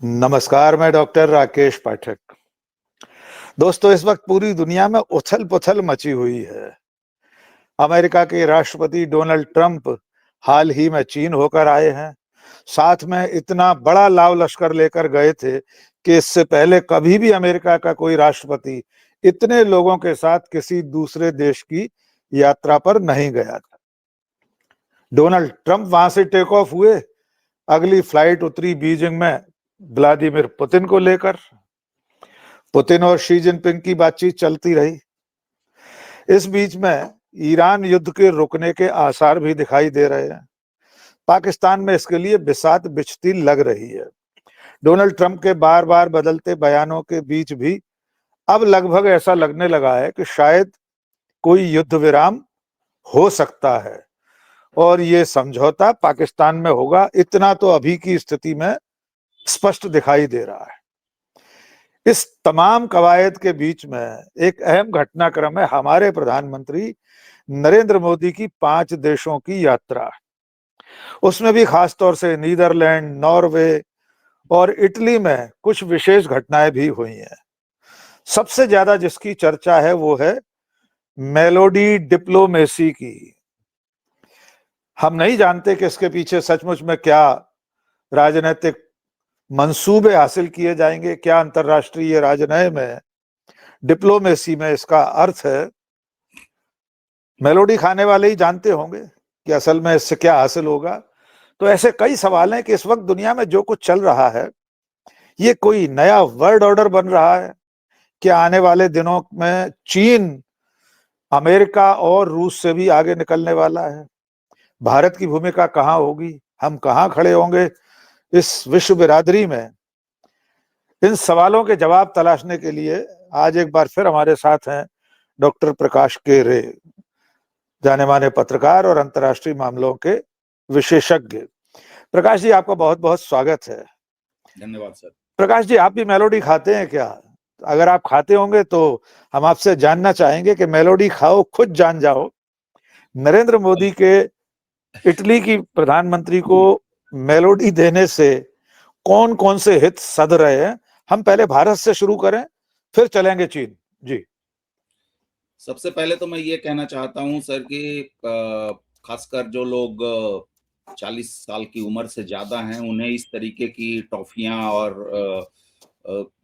नमस्कार, मैं डॉक्टर राकेश पाठक। दोस्तों, इस वक्त पूरी दुनिया में उथल-पुथल मची हुई है। अमेरिका के राष्ट्रपति डोनाल्ड ट्रंप हाल ही में चीन होकर आए हैं। साथ में इतना बड़ा लाव लश्कर लेकर गए थे कि इससे पहले कभी भी अमेरिका का कोई राष्ट्रपति इतने लोगों के साथ किसी दूसरे देश की यात्रा पर नहीं गया था। डोनाल्ड ट्रंप वहां से टेक ऑफ हुए, अगली फ्लाइट उतरी बीजिंग में व्लादिमीर पुतिन को लेकर। पुतिन और शी जिनपिंग की बातचीत चलती रही। इस बीच में ईरान युद्ध के रुकने के आसार भी दिखाई दे रहे हैं। पाकिस्तान में इसके लिए बिसात बिछती लग रही है। डोनाल्ड ट्रंप के बार बार बदलते बयानों के बीच भी अब लगभग ऐसा लगने लगा है कि शायद कोई युद्ध विराम हो सकता है और ये समझौता पाकिस्तान में होगा, इतना तो अभी की स्थिति में स्पष्ट दिखाई दे रहा है। इस तमाम कवायद के बीच में एक अहम घटनाक्रम है हमारे प्रधानमंत्री नरेंद्र मोदी की 5 देशों की यात्रा। उसमें भी खासतौर से नीदरलैंड, नॉर्वे और इटली में कुछ विशेष घटनाएं भी हुई हैं। सबसे ज्यादा जिसकी चर्चा है वो है मेलोडी डिप्लोमेसी की। हम नहीं जानते कि इसके पीछे सचमुच में क्या राजनीतिक मंसूबे हासिल किए जाएंगे, क्या अंतरराष्ट्रीय राजनय में, डिप्लोमेसी में इसका अर्थ है। मेलोडी खाने वाले ही जानते होंगे कि असल में इससे क्या हासिल होगा। तो ऐसे कई सवाल हैं कि इस वक्त दुनिया में जो कुछ चल रहा है, ये कोई नया वर्ल्ड ऑर्डर बन रहा है कि आने वाले दिनों में चीन अमेरिका और रूस से भी आगे निकलने वाला है। भारत की भूमिका कहां होगी, हम कहां खड़े होंगे इस विश्व बिरादरी में। इन सवालों के जवाब तलाशने के लिए आज एक बार फिर हमारे साथ हैं डॉक्टर प्रकाश के रे, जाने माने पत्रकार और अंतर्राष्ट्रीय मामलों के विशेषज्ञ। प्रकाश जी, आपका बहुत बहुत स्वागत है। धन्यवाद सर। प्रकाश जी, आप भी मेलोडी खाते हैं क्या? अगर आप खाते होंगे तो हम आपसे जानना चाहेंगे कि मेलोडी खाओ खुद जान जाओ, नरेंद्र मोदी के इटली की प्रधानमंत्री को मेलोडी देने से कौन कौन से हित सध रहे हैं? हम पहले भारत से शुरू करें, फिर चलेंगे चीन। जी। सबसे पहले तो मैं ये कहना चाहता हूँ सर कि खासकर जो लोग 40 साल की उम्र से ज्यादा हैं, उन्हें इस तरीके की टॉफियां और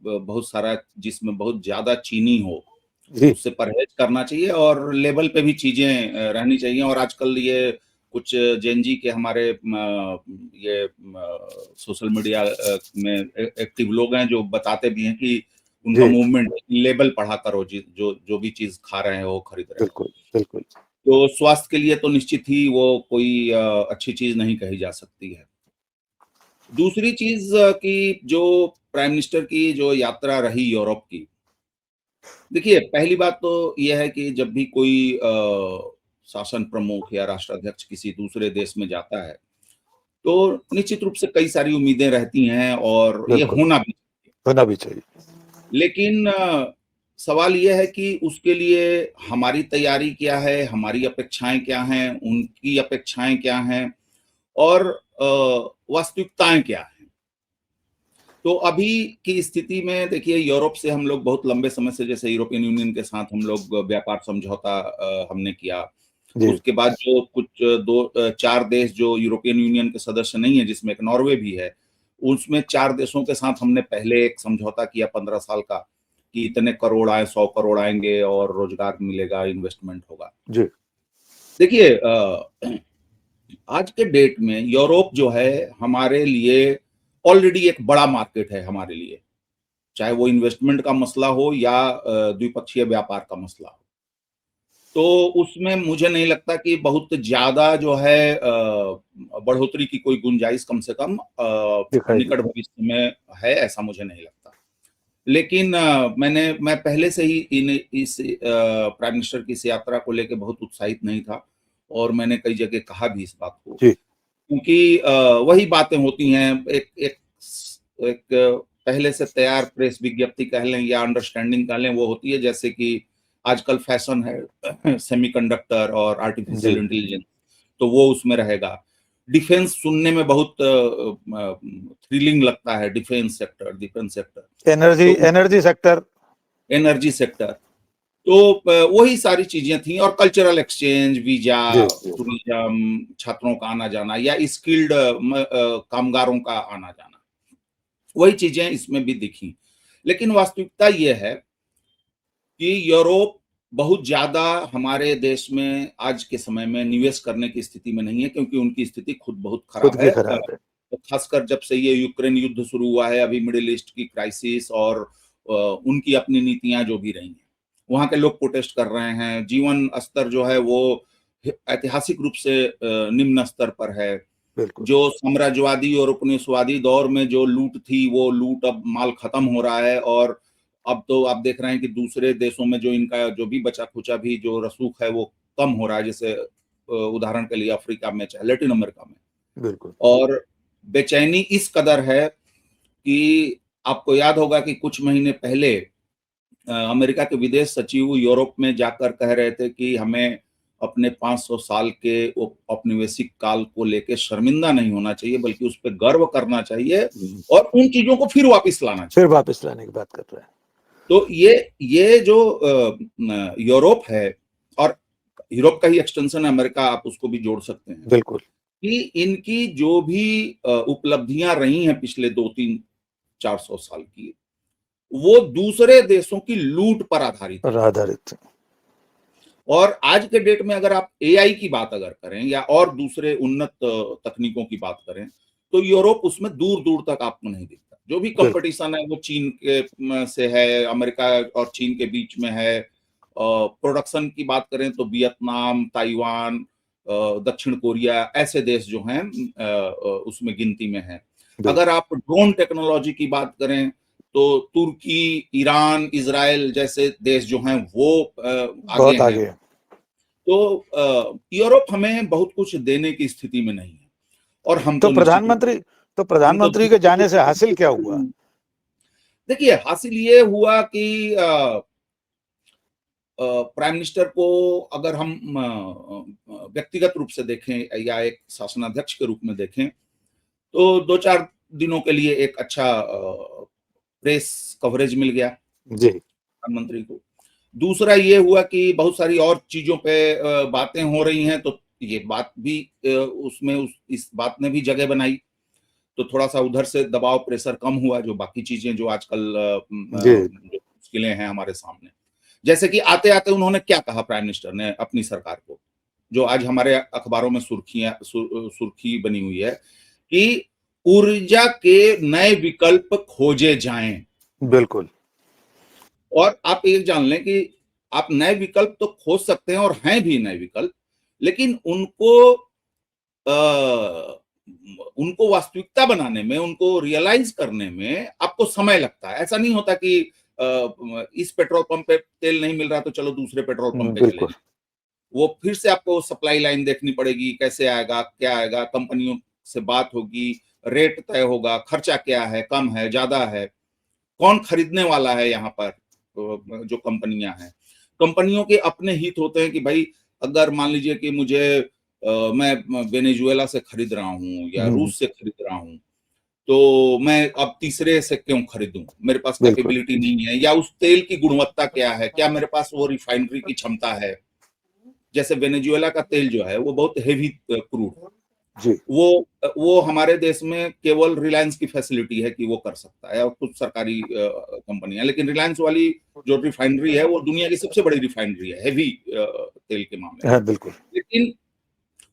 बहुत सारा जिसमें बहुत ज्यादा चीनी हो, उससे परहेज करना चाहिए और लेवल पे भी चीजें रहनी चाहिए। और आजकल ये कुछ जेनजी के हमारे ये सोशल मीडिया में एक्टिव लोग हैं जो बताते भी हैं कि उनका मूवमेंट लेबल पढ़ा करो, जो भी चीज खा रहे हैं वो खरीद रहे हैं। बिल्कुल बिल्कुल। तो स्वास्थ्य के लिए तो निश्चित ही वो कोई अच्छी चीज नहीं कही जा सकती है। दूसरी चीज कि जो प्राइम मिनिस्टर की जो यात्रा रही यूरोप की, देखिए पहली बात तो यह है कि जब भी कोई शासन प्रमुख या राष्ट्राध्यक्ष किसी दूसरे देश में जाता है तो निश्चित रूप से कई सारी उम्मीदें रहती हैं और ये होना भी चाहिए। लेकिन सवाल यह है कि उसके लिए हमारी तैयारी क्या है, हमारी अपेक्षाएं क्या हैं, उनकी अपेक्षाएं क्या हैं और वास्तविकताएं क्या हैं। तो अभी की स्थिति में देखिए, यूरोप से हम लोग बहुत लंबे समय से, जैसे यूरोपियन यूनियन के साथ हम लोग व्यापार समझौता हमने किया। उसके बाद जो कुछ 4 देश जो यूरोपियन यूनियन के सदस्य नहीं है, जिसमें एक नॉर्वे भी है, उसमें 4 देशों के साथ हमने पहले एक समझौता किया 15 साल का कि इतने करोड़ आए, 100 करोड़ आएंगे और रोजगार मिलेगा, इन्वेस्टमेंट होगा। जी। देखिए आज के डेट में यूरोप जो है हमारे लिए ऑलरेडी एक बड़ा मार्केट है हमारे लिए, चाहे वो इन्वेस्टमेंट का मसला हो या द्विपक्षीय व्यापार का मसला हो। तो उसमें मुझे नहीं लगता कि बहुत ज्यादा जो है बढ़ोतरी की कोई गुंजाइश कम से कम निकट भविष्य में है, ऐसा मुझे नहीं लगता। लेकिन मैं पहले से ही इस प्राइम मिनिस्टर की इस यात्रा को लेकर बहुत उत्साहित नहीं था और मैंने कई जगह कहा भी इस बात को, क्योंकि वही बातें होती हैं। एक पहले से तैयार प्रेस विज्ञप्ति कह लें या अंडरस्टैंडिंग कह लें, वो होती है जैसे कि आजकल फैशन है सेमीकंडक्टर और आर्टिफिशियल इंटेलिजेंस, तो वो उसमें रहेगा। डिफेंस सुनने में बहुत थ्रिलिंग लगता है, defence sector, energy sector, energy sector. तो वही सारी चीजें थी, और कल्चरल एक्सचेंज, वीजा, टूरिज्म, छात्रों का आना जाना, या स्किल्ड कामगारों का आना जाना, वही चीजें इसमें भी दिखी। लेकिन वास्तविकता यह है कि यूरोप बहुत ज्यादा हमारे देश में आज के समय में निवेश करने की स्थिति में नहीं है, क्योंकि उनकी स्थिति खुद बहुत खराब है। तो खासकर जब से ये यूक्रेन युद्ध शुरू हुआ है, अभी मिडिल ईस्ट की क्राइसिस, और उनकी अपनी नीतियां जो भी रही हैं, वहां के लोग प्रोटेस्ट कर रहे हैं। जीवन स्तर जो है वो ऐतिहासिक रूप से निम्न स्तर पर है। जो साम्राज्यवादी और उपनिवेशवादी दौर में जो लूट थी, वो लूट अब माल खत्म हो रहा है, और अब तो आप देख रहे हैं कि दूसरे देशों में जो इनका जो भी बचा खुचा भी जो रसूख है वो कम हो रहा है, जैसे उदाहरण के लिए अफ्रीका में, चाहे लैटिन अमेरिका में। बिल्कुल। और बेचैनी इस कदर है कि आपको याद होगा कि कुछ महीने पहले अमेरिका के विदेश सचिव यूरोप में जाकर कह रहे थे कि हमें अपने 500 साल के औपनिवेशिक काल को लेकर शर्मिंदा नहीं होना चाहिए, बल्कि उस पर गर्व करना चाहिए, और उन चीजों को फिर वापस लाना चाहिए। फिर वापस लाने की बात कर रहे हैं। तो ये जो यूरोप है, और यूरोप का ही एक्सटेंशन है अमेरिका, आप उसको भी जोड़ सकते हैं। बिल्कुल। कि इनकी जो भी उपलब्धियां रही हैं पिछले 200-400 साल की, वो दूसरे देशों की लूट पर आधारित है। और आज के डेट में अगर आप एआई की बात अगर करें, या और दूसरे उन्नत तकनीकों की बात करें, तो यूरोप उसमें दूर दूर तक आपको नहीं दिखता। जो भी कंपटीशन है वो चीन के से है, अमेरिका और चीन के बीच में है। प्रोडक्शन की बात करें तो वियतनाम, ताइवान, दक्षिण कोरिया, ऐसे देश जो हैं उसमें गिनती में है। अगर आप ड्रोन टेक्नोलॉजी की बात करें तो तुर्की, ईरान, इजराइल जैसे देश जो हैं वो आगे हैं। तो यूरोप हमें बहुत कुछ देने की स्थिति में नहीं है, और हम तो प्रधानमंत्री के जाने से हासिल क्या हुआ? देखिए, हासिल ये हुआ कि प्राइम मिनिस्टर को अगर हम व्यक्तिगत रूप से देखें या एक शासनाध्यक्ष के रूप में देखें, तो 2-4 दिनों के लिए एक अच्छा प्रेस कवरेज मिल गया जी प्रधानमंत्री को। दूसरा ये हुआ कि बहुत सारी और चीजों पे बातें हो रही हैं, तो ये बात भी उसमें इस बात ने भी जगह बनाई, तो थोड़ा सा उधर से दबाव, प्रेशर कम हुआ। जो बाकी चीजें जो आजकल जो मुश्किलें हैं हमारे सामने, जैसे कि आते आते उन्होंने क्या कहा प्राइम मिनिस्टर ने अपनी सरकार को, जो आज हमारे अखबारों में सुर्खी बनी हुई है, कि ऊर्जा के नए विकल्प खोजे जाएं। बिल्कुल। और आप ये जान लें कि आप नए विकल्प तो खोज सकते हैं, और हैं भी नए विकल्प, लेकिन उनको वास्तविकता बनाने में, उनको रियलाइज करने में आपको समय लगता है। ऐसा नहीं होता कि इस पेट्रोल पंप पे तेल नहीं मिल रहा तो चलो दूसरे पेट्रोल पंप पे चले जाएं। वो फिर से आपको सप्लाई लाइन देखनी पड़ेगी, कैसे आएगा, क्या आएगा, कंपनियों से बात होगी, रेट तय होगा, खर्चा क्या है, कम है, ज्यादा है, कौन खरीदने वाला है। यहाँ पर जो कंपनियां हैं, कंपनियों के अपने हित होते हैं कि भाई अगर मान लीजिए कि मैं वेनेजुएला से खरीद रहा हूँ या रूस से खरीद रहा हूँ, तो मैं अब तीसरे से क्यों खरीदूं, मेरे पास कैपेबिलिटी नहीं है, या उस तेल की गुणवत्ता क्या है, क्या मेरे पास वो रिफाइनरी की क्षमता है। जैसे वेनेजुएला का तेल जो है वो बहुत हेवी क्रूड है, वो हमारे देश में केवल रिलायंस की फैसिलिटी है कि वो कर सकता है, और कुछ सरकारी कंपनियां, लेकिन रिलायंस वाली जो रिफाइनरी है वो दुनिया की सबसे बड़ी रिफाइनरी है हेवी तेल के मामले में। बिल्कुल। लेकिन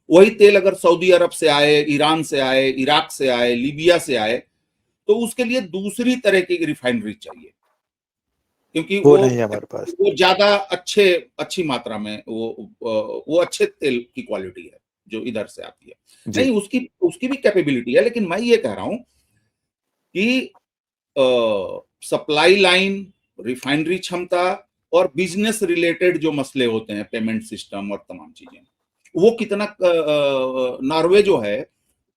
वही तेल अगर सऊदी अरब से आए, ईरान से आए, इराक से आए, लीबिया से आए, तो उसके लिए दूसरी तरह की रिफाइनरी चाहिए, क्योंकि वो नहीं है हमारे पास। वो ज्यादा अच्छी मात्रा में वो अच्छे तेल की क्वालिटी है जो इधर से आती है। नहीं, उसकी भी कैपेबिलिटी है, लेकिन मैं ये कह रहा हूं कि सप्लाई लाइन, रिफाइनरी क्षमता और बिजनेस रिलेटेड जो मसले होते हैं, पेमेंट सिस्टम और तमाम चीजें, वो कितना नॉर्वे जो है,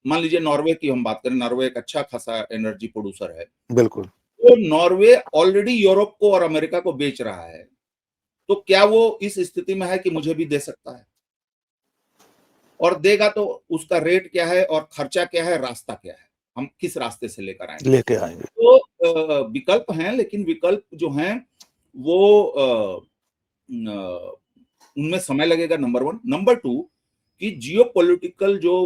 मान लीजिए नॉर्वे की हम बात करें, नॉर्वे एक अच्छा खासा एनर्जी प्रोड्यूसर है। बिल्कुल। तो नॉर्वे ऑलरेडी यूरोप को और अमेरिका को बेच रहा है, तो क्या वो इस स्थिति में है कि मुझे भी दे सकता है? और देगा तो उसका रेट क्या है और खर्चा क्या है, रास्ता क्या है, हम किस रास्ते से लेकर आएंगे। लेके आएंगे। तो विकल्प हैं, लेकिन विकल्प जो हैं वो उनमें समय लगेगा, नंबर 1। नंबर 2 कि जियोपॉलिटिकल जो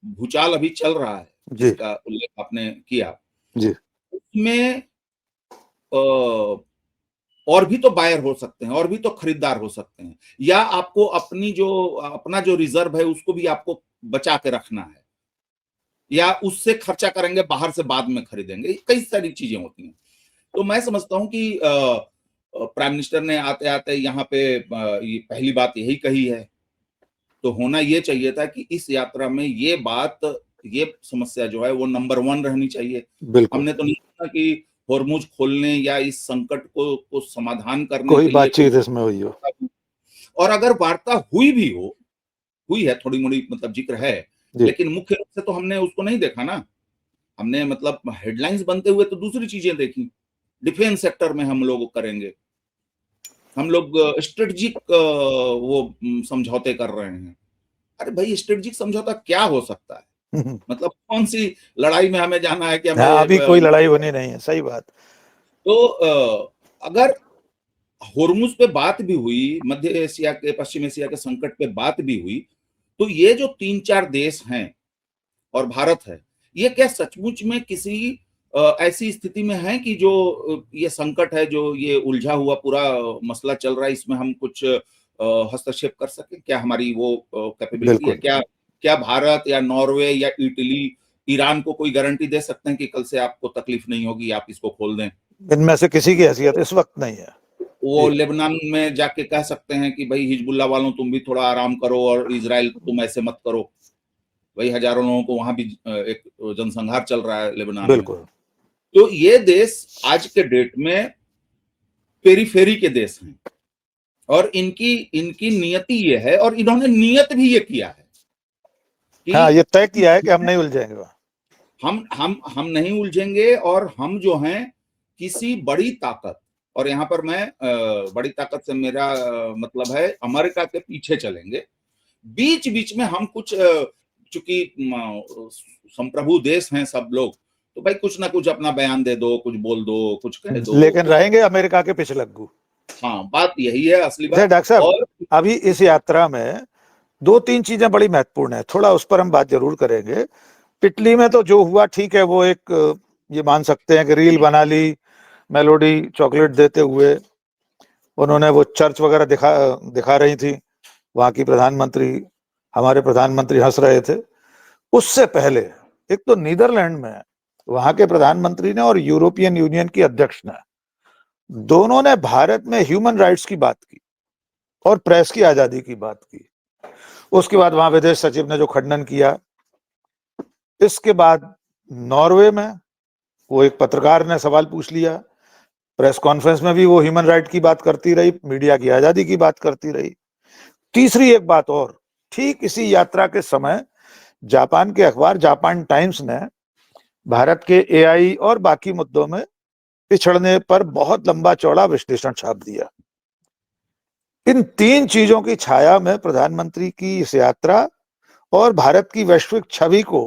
भूचाल अभी चल रहा है, जी जिसका उल्लेख आपने किया, जी उसमें और भी तो बायर हो सकते हैं, और भी तो खरीदार हो सकते हैं, या आपको अपना जो रिजर्व है उसको भी आपको बचा के रखना है, या उससे खर्चा करेंगे, बाहर से बाद में खरीदेंगे, कई सारी चीजें होती हैं। तो मैं समझता हूं कि प्राइम मिनिस्टर ने आते आते यहाँ पे ये पहली बात यही कही है, तो होना ये चाहिए था कि इस यात्रा में ये समस्या जो है वो नंबर 1 रहनी चाहिए। बिल्कुल। हमने तो नहीं सुना कि होर्मुज खोलने या इस संकट को समाधान करने कोई के लिए बातचीत इसमें हुई हो। और अगर वार्ता हुई है, थोड़ी मोड़ी मतलब जिक्र है, जी लेकिन मुख्य रूप से तो हमने उसको नहीं देखा ना। हमने मतलब हेडलाइंस बनते हुए तो दूसरी चीजें देखी। डिफेंस सेक्टर में हम लोग करेंगे, हम लोग स्ट्रेटजिक समझौते कर रहे हैं। अरे भाई, स्ट्रेटजिक समझौता क्या हो सकता है? मतलब कौन सी लड़ाई में हमें जाना है कि हमें हाँ, अभी कोई लड़ाई होनी नहीं है, सही बात। तो अगर होर्मुज पे बात भी हुई, मध्य एशिया के, पश्चिम एशिया के संकट पे बात भी हुई, तो ये जो 3-4 देश हैं और भारत है, ये क्या सचमुच में किसी ऐसी स्थिति में है कि जो ये संकट है, जो ये उलझा हुआ पूरा मसला चल रहा है, इसमें हम कुछ हस्तक्षेप कर सकें? क्या हमारी वो कैपेबिलिटी है? बिल्कुल। क्या क्या भारत या नॉर्वे या इटली, ईरान को कोई गारंटी दे सकते हैं कि कल से आपको तकलीफ नहीं होगी, आप इसको खोल दें? इनमें से किसी की हैसियत इस वक्त नहीं है। वो जी लेबनान में जाके कह सकते हैं कि भाई हिजबुल्लाह वालों, तुम भी थोड़ा आराम करो, और इजराइल तुम ऐसे मत करो। वही हजारों लोगों को वहां भी एक जनसंहार चल रहा है लेबनान में। बिल्कुल। तो ये देश आज के डेट में पेरीफेरी के देश हैं, और इनकी इनकी नियति ये है, और इन्होंने नियत भी ये किया है हाँ, कि ये तय किया है कि हम नहीं उलझेंगे वहाँ। हम नहीं उलझेंगे, और हम जो हैं किसी बड़ी ताकत, और यहाँ पर मैं बड़ी ताकत से मेरा मतलब है अमेरिका के पीछे चलेंगे। बीच बीच में हम कुछ चूंकि संप्रभु देश हैं सब लोग, तो भाई कुछ ना कुछ अपना बयान दे दो, कुछ बोल दो, कुछ कह दो। लेकिन रहेंगे अमेरिका के पिछलग्गू। हाँ, बात यही है, असली अच्छा बात। डॉक्टर साहब, और अभी इस यात्रा में 2-3 चीजें बड़ी महत्वपूर्ण है, थोड़ा उस पर हम बात जरूर करेंगे। इटली में तो जो हुआ ठीक है, वो एक ये मान सकते हैं कि रील बना ली, मेलोडी चॉकलेट देते हुए उन्होंने वो चर्च वगैरह दिखा रही थी वहां की प्रधानमंत्री, हमारे प्रधानमंत्री हंस रहे थे। उससे पहले एक तो नीदरलैंड में वहां के प्रधानमंत्री ने और यूरोपियन यूनियन की अध्यक्ष ने, दोनों ने भारत में ह्यूमन राइट्स की बात की और प्रेस की आजादी की बात की। उसके बाद वहां विदेश सचिव ने जो खंडन किया, इसके बाद नॉर्वे में वो एक पत्रकार ने सवाल पूछ लिया, प्रेस कॉन्फ्रेंस में भी वो ह्यूमन राइट की बात करती रही, मीडिया की आजादी की बात करती रही। तीसरी एक बात और, ठीक इसी यात्रा के समय जापान के अखबार जापान टाइम्स ने भारत के एआई और बाकी मुद्दों में पिछड़ने पर बहुत लंबा चौड़ा विश्लेषण छाप दिया। इन 3 चीजों की छाया में प्रधानमंत्री की इस यात्रा और भारत की वैश्विक छवि को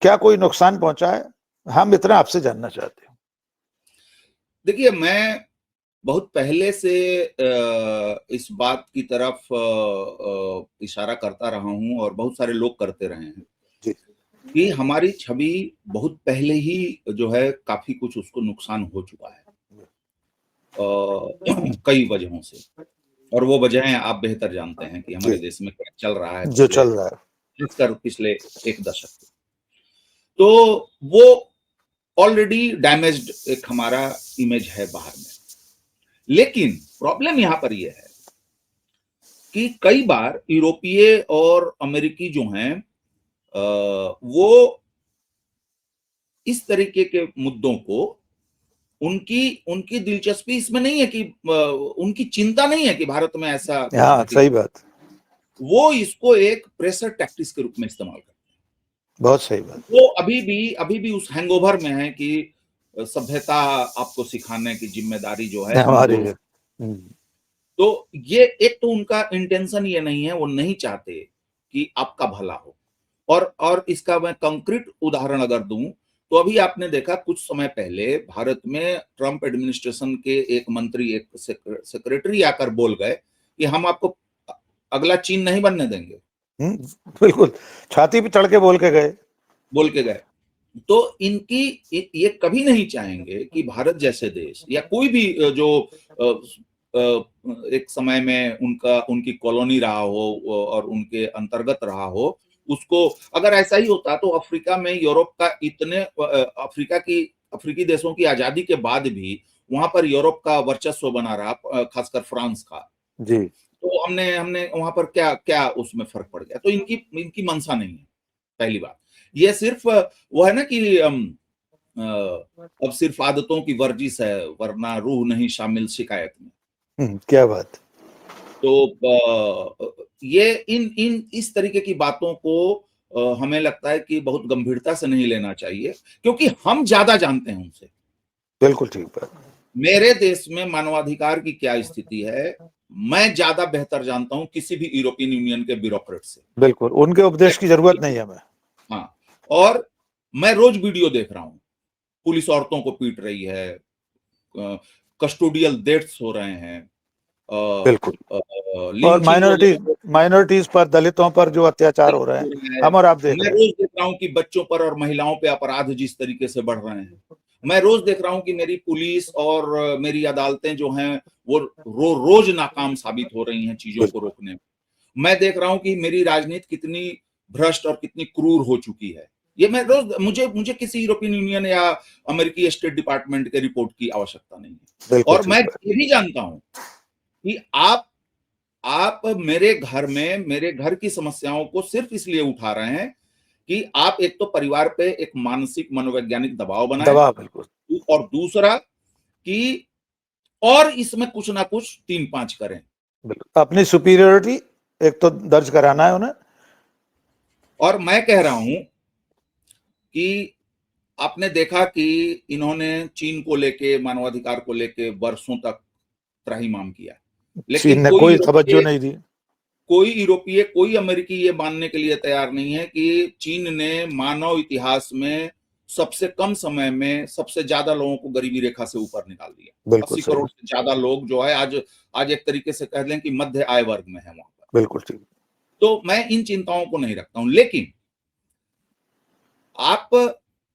क्या कोई नुकसान पहुंचा है? हम इतना आपसे जानना चाहते हैं। देखिए, मैं बहुत पहले से इस बात की तरफ इशारा करता रहा हूं, और बहुत सारे लोग करते रहे हैं जी कि हमारी छवि बहुत पहले ही जो है काफी कुछ उसको नुकसान हो चुका है कई वजहों से। और वो वजहें आप बेहतर जानते हैं कि जी, हमारे देश में क्या चल रहा है जो चल रहा है। खासकर पिछले 1 दशक से। तो वो ऑलरेडी डैमेज्ड एक हमारा इमेज है बाहर में। लेकिन प्रॉब्लम यहां पर यह है कि कई बार यूरोपीय और अमेरिकी जो हैं वो इस तरीके के मुद्दों को, उनकी उनकी दिलचस्पी इसमें नहीं है कि उनकी चिंता नहीं है कि भारत में ऐसा कुछ हाँ, घटित, सही बात। वो इसको एक प्रेशर टैक्टिक्स के रूप में इस्तेमाल करते हैं। बहुत सही बात। वो अभी भी उस हैंगओवर में है कि सभ्यता आपको सिखाने की जिम्मेदारी जो है हम हमारी दोनों। हम्म, तो ये एक तो उनका इंटेंशन ये नहीं है, वो नहीं चाहते कि आपका भला हो। और इसका मैं कंक्रीट उदाहरण अगर दूं, तो अभी आपने देखा कुछ समय पहले भारत में ट्रंप एडमिनिस्ट्रेशन के एक मंत्री, एक सेक्रेटरी आकर बोल गए कि हम आपको अगला चीन नहीं बनने देंगे। बिल्कुल, छाती पे चढ़ के बोल के गए। तो इनकी ये कभी नहीं चाहेंगे कि भारत जैसे देश या कोई भी जो एक समय में उनकी कॉलोनी रहा हो और उनके अंतर्गत रहा हो, उसको अगर ऐसा ही होता तो अफ्रीका में यूरोप का अफ्रीकी देशों की आजादी के बाद भी वहां पर यूरोप का वर्चस्व बना रहा, खासकर फ्रांस का। जी, तो हमने हमने वहां पर क्या क्या उसमें फर्क पड़ गया। तो इनकी मंशा नहीं है, पहली बात। ये सिर्फ वो है ना कि अब सिर्फ आदतों की वर्जिश है, वरना रूह नहीं शामिल शिकायत में। क्या बात। तो ये इन इस तरीके की बातों को हमें लगता है कि बहुत गंभीरता से नहीं लेना चाहिए, क्योंकि हम ज्यादा जानते हैं उनसे। बिल्कुल ठीक बात। मेरे देश में मानवाधिकार की क्या स्थिति है, मैं ज्यादा बेहतर जानता हूं किसी भी यूरोपियन यूनियन के ब्यूरोक्रेट से। बिल्कुल, उनके उपदेश की जरूरत नहीं है हमें। हाँ, और मैं रोज वीडियो देख रहा हूं, पुलिस औरतों को पीट रही है, कस्टोडियल डेथ्स हो रहे हैं, बिल्कुल, और लिंचिंग माइनॉरिटीज पर, दलितों पर जो अत्याचार हो रहे हैं, हम और आप देख मैं रहे हैं। रोज देख रहा हूं कि बच्चों पर और महिलाओं पे अपराध जिस तरीके से बढ़ रहे हैं। मैं रोज देख रहा हूं कि मेरी पुलिस और मेरी अदालतें जो हैं वो रोज नाकाम साबित हो रही हैं चीजों को रोकने में। मैं देख रहा हूं कि मेरी राजनीति कितनी भ्रष्ट और कितनी क्रूर हो चुकी है। ये मैं रोज मुझे किसी यूरोपियन यूनियन या अमेरिकी स्टेट डिपार्टमेंट के रिपोर्ट की आवश्यकता नहीं है। और मैं ये भी जानता हूं कि आप मेरे घर की समस्याओं को सिर्फ इसलिए उठा रहे हैं कि आप एक तो परिवार पे एक मानसिक मनोवैज्ञानिक दबाव बनाएं, बिल्कुल, और दूसरा कि और इसमें कुछ ना कुछ 3-5 करें। बिल्कुल, अपनी सुपीरियरिटी एक तो दर्ज कराना है उन्हें। और मैं कह रहा हूं कि आपने देखा कि इन्होंने चीन को लेके, मानवाधिकार को लेके वर्षों तक त्राहिमाम किया, लेकिन चीन ने कोई तवज्जो नहीं दी। कोई यूरोपीय, कोई अमेरिकी ये मानने के लिए तैयार नहीं है कि चीन ने मानव इतिहास में सबसे कम समय में सबसे ज्यादा लोगों को गरीबी रेखा से ऊपर निकाल दिया। 80 करोड़ से ज्यादा लोग जो है आज एक तरीके से कह लें कि मध्य आय वर्ग में है वहां पर। बिल्कुल ठीक। तो मैं इन चिंताओं को नहीं रखता हूं, लेकिन आप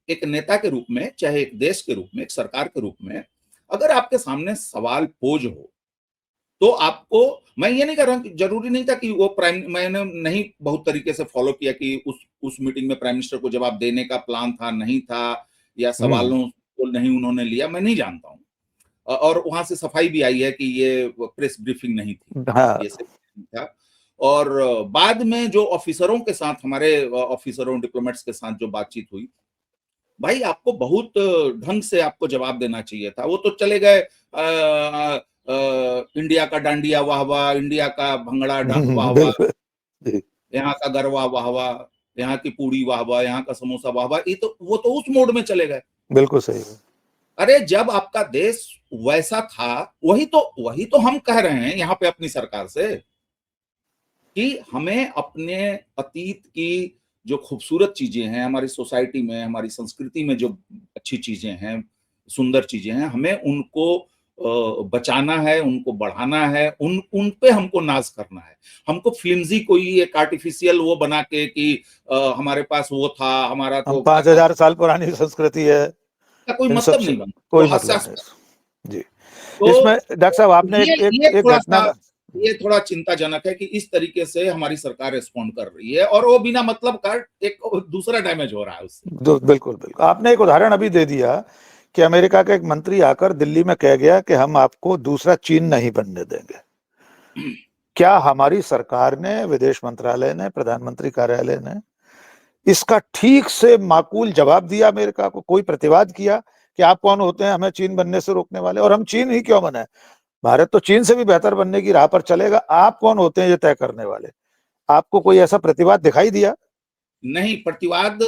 एक नेता के रूप में, चाहे एक देश के रूप में, एक सरकार के रूप में, अगर आपके सामने सवाल पोज हो तो आपको, मैं ये नहीं कर रहा हूं कि जरूरी नहीं था कि वो मैंने नहीं बहुत तरीके से फॉलो किया कि उस मीटिंग में प्राइम मिनिस्टर को जवाब देने का प्लान था, नहीं था, या सवालों को नहीं उन्होंने लिया, मैं नहीं जानता हूं। और वहां से सफाई भी आई है कि ये प्रेस ब्रीफिंग नहीं थी, ये सब था। और बाद में जो ऑफिसरों के साथ, हमारे ऑफिसरों, डिप्लोमेट्स के साथ जो बातचीत हुई, भाई आपको बहुत ढंग से आपको जवाब देना चाहिए था। वो तो चले गए इंडिया का डांडिया वाह वाह, इंडिया का भंगड़ा वाह वाह, यहाँ का गरबा वाह वाह, यहाँ की पूड़ी वाह वाह, यहाँ का समोसा वाह वाह, वो तो उस मोड में चले गए। बिल्कुल सही है। अरे जब आपका देश वैसा था, वही तो हम कह रहे हैं यहाँ पे अपनी सरकार से कि हमें अपने अतीत की जो खूबसूरत चीजें हैं, हमारी सोसाइटी में, हमारी संस्कृति में जो अच्छी चीजें हैं, सुंदर चीजें हैं, हमें उनको बचाना है, उनको बढ़ाना है, उन पे हमको नाज करना है। हमको फ्लिम्जी कोई एक आर्टिफिशियल वो बना के कि हमारे पास वो था, हमारा तो 5000 साल पुरानी संस्कृति है, कोई मतलब नहीं बनता, कोई मतलब नहीं जी। तो इसमें डॉक्टर साहब आपने एक घटना का, ये थोड़ा चिंताजनक है कि इस तरीके से हमारी सरकार रिस्पॉन्ड कर रही है, और वो बिना मतलब का एक दूसरा डैमेज हो रहा है उससे। बिल्कुल। आपने एक उदाहरण अभी दे दिया कि अमेरिका का एक मंत्री आकर दिल्ली में कह गया कि हम आपको दूसरा चीन नहीं बनने देंगे। क्या हमारी सरकार ने, विदेश मंत्रालय ने, प्रधानमंत्री कार्यालय ने इसका ठीक से माकूल जवाब दिया अमेरिका को? कोई प्रतिवाद किया कि आप कौन होते हैं हमें चीन बनने से रोकने वाले? और हम चीन ही क्यों बने, भारत तो चीन से भी बेहतर बनने की राह पर चलेगा, आप कौन होते हैं ये तय करने वाले? आपको कोई ऐसा प्रतिवाद दिखाई दिया? नहीं, प्रतिवाद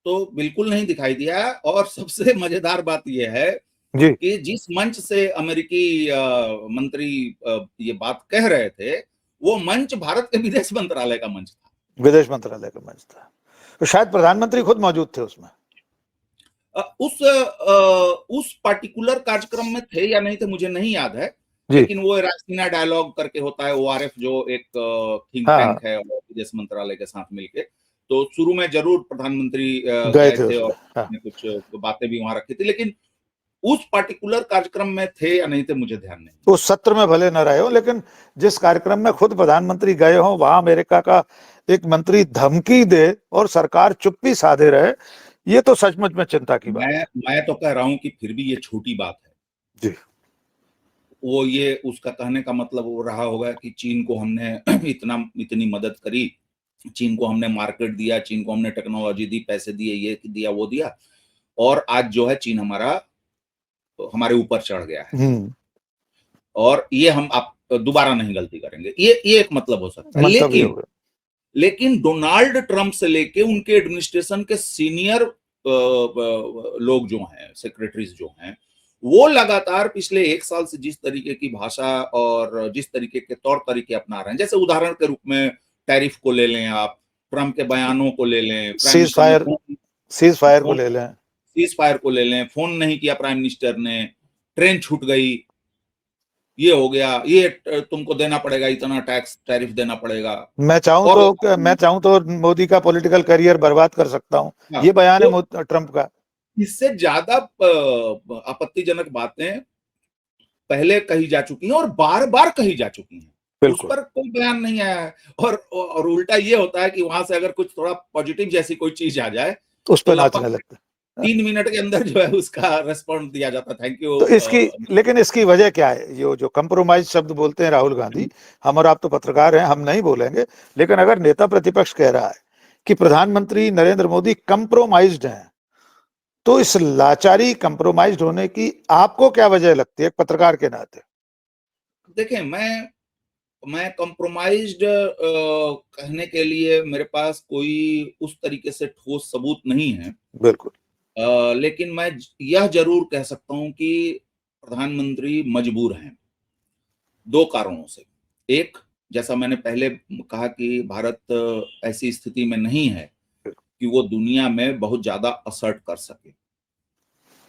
तो बिल्कुल नहीं दिखाई दिया। और सबसे मजेदार बात यह है कि जिस मंच से अमेरिकी मंत्री ये बात कह रहे थे, वो मंच भारत के विदेश मंत्रालय का मंच था। विदेश मंत्रालय का मंच था, तो शायद प्रधानमंत्री खुद मौजूद थे उसमें। उस पार्टिकुलर कार्यक्रम में थे या नहीं थे मुझे नहीं याद है, जी। लेकिन वो रायसीना डायलॉग करके होता है, ORF जो एक थिंक हाँ, टैंक है और विदेश मंत्रालय के साथ मिलके, तो शुरू में जरूर प्रधानमंत्री गए गए थे थे उसमें। और हाँ। कुछ बातें भी वहां रखी थी, लेकिन उस पार्टिकुलर कार्यक्रम में थे या नहीं थे मुझे ध्यान नहीं। उस सत्र में भले न रहे हो, लेकिन जिस कार्यक्रम में खुद प्रधानमंत्री गए हो वहां अमेरिका का एक मंत्री धमकी दे और सरकार चुप्पी साधे रहे, ये तो सचमुच में चिंता की बात है। मैं तो कह रहा हूं कि फिर भी ये छोटी बात है जी। वो ये उसका कहने का मतलब वो रहा होगा कि चीन को हमने इतनी मदद करी, चीन को हमने मार्केट दिया, चीन को हमने टेक्नोलॉजी दी, पैसे दिए, ये दिया वो दिया, और आज जो है चीन हमारे ऊपर चढ़ गया है और ये हम आप दोबारा नहीं गलती करेंगे, ये एक मतलब हो सकता है। लेकिन डोनाल्ड ट्रंप से लेके उनके एडमिनिस्ट्रेशन के सीनियर लोग जो हैं, सेक्रेटरीज जो हैं, वो लगातार पिछले 1 साल से जिस तरीके की भाषा और जिस तरीके के तौर तरीके अपना रहे हैं, जैसे उदाहरण के रूप में टैरिफ को ले लें, आप ट्रंप के बयानों को ले लें, सीज फायर को ले लें, सीज फायर को ले लें, फोन नहीं किया प्राइम मिनिस्टर ने, ट्रेन छूट गई, ये हो गया, ये तुमको देना पड़ेगा, इतना टैक्स टैरिफ देना पड़ेगा। मैं चाहूं तो मोदी का पॉलिटिकल करियर बर्बाद कर सकता हूं, ये बयान है ट्रंप का। इससे ज्यादा आपत्तिजनक बातें पहले कही जा चुकी हैं और बार बार कही जा चुकी हैं, उस पर कोई बयान नहीं आया है। और उल्टा ये होता है कि वहां से अगर कुछ थोड़ा पॉजिटिव जैसी कोई चीज आ जाए उस पर नाचने लगता है। 3 मिनट के अंदर जो है उसका रेस्पॉन्स दिया जाता, थैंक यू। तो लेकिन इसकी वजह क्या है? ये जो कंप्रोमाइज शब्द बोलते हैं राहुल गांधी, हम और आप तो पत्रकार हैं, हम नहीं बोलेंगे, लेकिन अगर नेता प्रतिपक्ष कह रहा है कि प्रधानमंत्री नरेंद्र मोदी कंप्रोमाइज्ड हैं, तो इस लाचारी कंप्रोमाइज्ड होने की आपको क्या वजह लगती है एक पत्रकार के नाते? देखिए, मैं कंप्रोमाइज्ड कहने के लिए मेरे पास कोई उस तरीके से ठोस सबूत नहीं है। बिल्कुल। लेकिन मैं यह जरूर कह सकता हूं कि प्रधानमंत्री मजबूर हैं 2 कारणों से। एक, जैसा मैंने पहले कहा कि भारत ऐसी स्थिति में नहीं है कि वो दुनिया में बहुत ज्यादा असर्ट कर सके,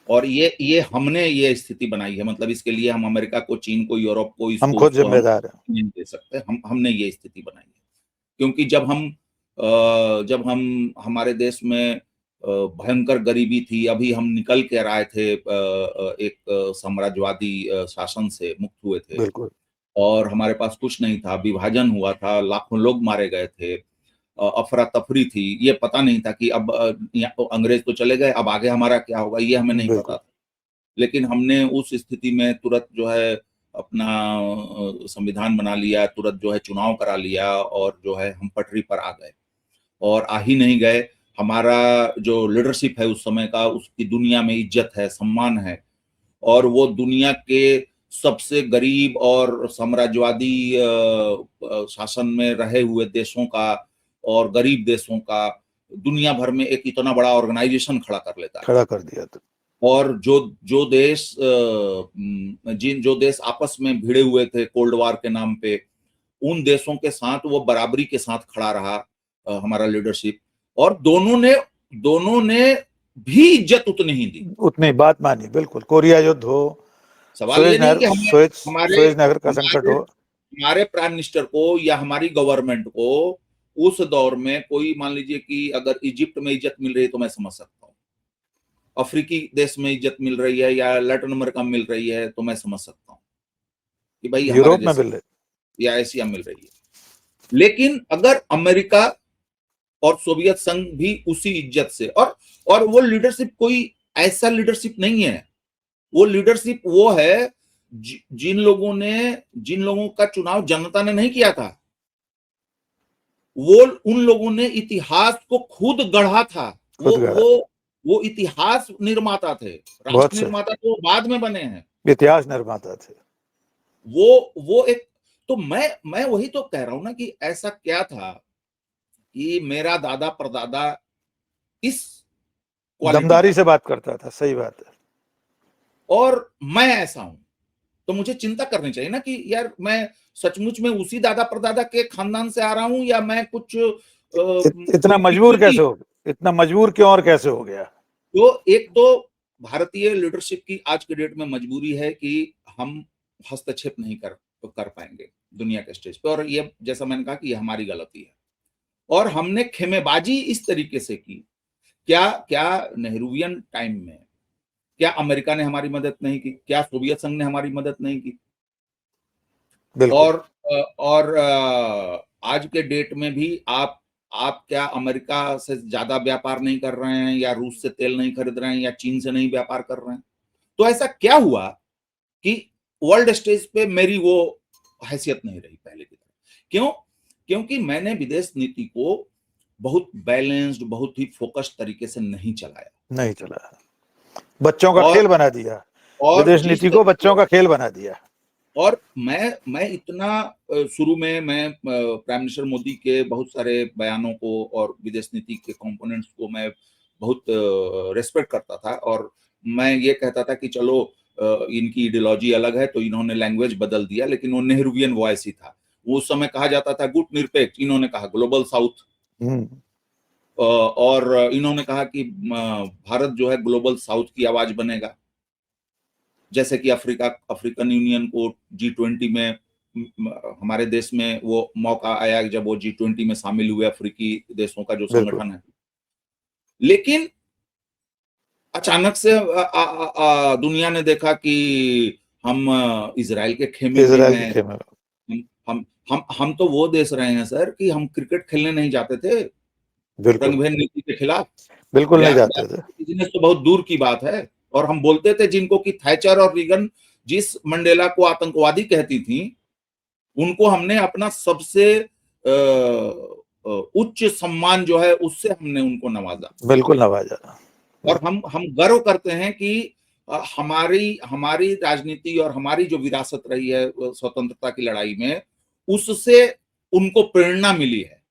और ये हमने ये स्थिति बनाई है, मतलब इसके लिए हम अमेरिका को, चीन को, यूरोप को, हम खुद जिम्मेदार हैं, नहीं दे सकते। हमने ये स्थिति बनाई है, क्योंकि जब हम हमारे देश में भयंकर गरीबी थी, अभी हम निकल के आए थे एक साम्राज्यवादी शासन से मुक्त हुए थे, बिल्कुल, और हमारे पास कुछ नहीं था, विभाजन हुआ था, लाखों लोग मारे गए थे, अफरा तफरी थी, ये पता नहीं था कि अब अंग्रेज तो चले गए, अब आगे हमारा क्या होगा ये हमें नहीं पता था। लेकिन हमने उस स्थिति में तुरंत जो है अपना संविधान बना लिया, तुरंत जो है चुनाव करा लिया, और जो है हम पटरी पर आ गए, और आ ही नहीं गए, हमारा जो लीडरशिप है उस समय का, उसकी दुनिया में इज्जत है, सम्मान है, और वो दुनिया के सबसे गरीब और साम्राज्यवादी शासन में रहे हुए देशों का और गरीब देशों का दुनिया भर में एक इतना बड़ा ऑर्गेनाइजेशन खड़ा कर लेता है, खड़ा कर दिया था। और जो देश आपस में भिड़े हुए थे कोल्ड वॉर के नाम पे, उन देशों के साथ वो बराबरी के साथ खड़ा रहा हमारा लीडरशिप, और दोनों ने भी इज्जत उतनी ही दी, उतनी बात मानी। बिल्कुल, कोरिया युद्ध हो, सवाल ये नहीं कि सुएज नहर का संकट हो, हमारे प्राइम मिनिस्टर को या हमारी गवर्नमेंट को उस दौर में कोई, मान लीजिए कि अगर इजिप्ट में इज्जत मिल रही है तो मैं समझ सकता हूँ, अफ्रीकी देश में इज्जत मिल रही है या लैटिन अमेरिका में मिल रही है तो मैं समझ सकता हूँ कि भाई यूरोप में मिल रही या एशिया मिल रही है। लेकिन अगर अमेरिका और सोवियत संघ भी उसी इज्जत से, और वो लीडरशिप कोई ऐसा लीडरशिप नहीं है, वो लीडरशिप वो है जिन लोगों का चुनाव जनता ने नहीं किया था, वो उन लोगों ने इतिहास को खुद गढ़ा था, वो इतिहास निर्माता थे, राष्ट्र निर्माता तो बाद में बने हैं, इतिहास निर्माता थे वो एक। तो मैं वही तो कह रहा हूं ना कि ऐसा क्या था कि मेरा दादा परदादा इस दमदारी से बात करता था, सही बात है, और मैं ऐसा हूं, तो मुझे चिंता करनी चाहिए ना कि यार मैं सचमुच में उसी दादा परदादा के खानदान से आ रहा हूं, या मैं कुछ इतना मजबूर कैसे हो, इतना मजबूर क्यों और कैसे हो गया? तो एक तो भारतीय लीडरशिप की आज के डेट में मजबूरी है कि हम हस्तक्षेप नहीं कर पाएंगे दुनिया के स्टेज पे, और ये जैसा मैंने कहा कि ये हमारी गलती है। और हमने खेमेबाजी इस तरीके से की, क्या क्या नेहरूवियन टाइम में क्या अमेरिका ने हमारी मदद नहीं की, क्या सोवियत संघ ने हमारी मदद नहीं की? बिल्कुल। और आज के डेट में भी आप क्या अमेरिका से ज्यादा व्यापार नहीं कर रहे हैं, या रूस से तेल नहीं खरीद रहे हैं, या चीन से नहीं व्यापार कर रहे हैं? तो ऐसा क्या हुआ कि वर्ल्ड स्टेज पे मेरी वो हैसियत नहीं रही पहले की तरह? क्यों? क्योंकि मैंने विदेश नीति को बहुत बैलेंस्ड, बहुत ही फोकस्ड तरीके से नहीं चलाया, नहीं चला, बच्चों का और खेल बना दिया, और विदेश जिस नीति को बच्चों का खेल बना दिया। और मैं इतना शुरू में मैं प्राइम मिनिस्टर मोदी के बहुत सारे बयानों को और विदेश नीति के कंपोनेंट्स को मैं बहुत रेस्पेक्ट करता था, और मैं ये कहता था कि चलो इनकी आइडियोलॉजी अलग है तो इन्होंने लैंग्वेज बदल दिया, लेकिन वो नेहरूवियन वॉइस ही था। वो उस समय कहा जाता था गुट निरपेक्ष, इन्होंने कहा ग्लोबल साउथ, और इन्होंने कहा कि भारत जो है ग्लोबल साउथ की आवाज बनेगा। जैसे कि अफ्रीकन यूनियन को G20 में हमारे देश में वो मौका आया जब वो G20 में शामिल हुए, अफ्रीकी देशों का जो संगठन है। लेकिन अचानक से दुनिया ने देखा कि हम इजराइल के खेमे में हैं। हम तो वो देश रहे हैं सर कि हम क्रिकेट खेलने नहीं जाते थे रंगभेद नीति के खिलाफ, बिल्कुल नहीं जाते थे। बिजनेस तो बहुत दूर की बात है। और हम बोलते थे जिनको कि थैचर और रीगन जिस मंडेला को आतंकवादी कहती थी, उनको हमने अपना सबसे उच्च सम्मान जो है उससे हमने उनको नवाजा, बिल्कुल नवाजा। और हम गर्व करते हैं कि हमारी राजनीति और हमारी जो विरासत रही है स्वतंत्रता की लड़ाई में, उससे उनको प्रेरणा मिली है।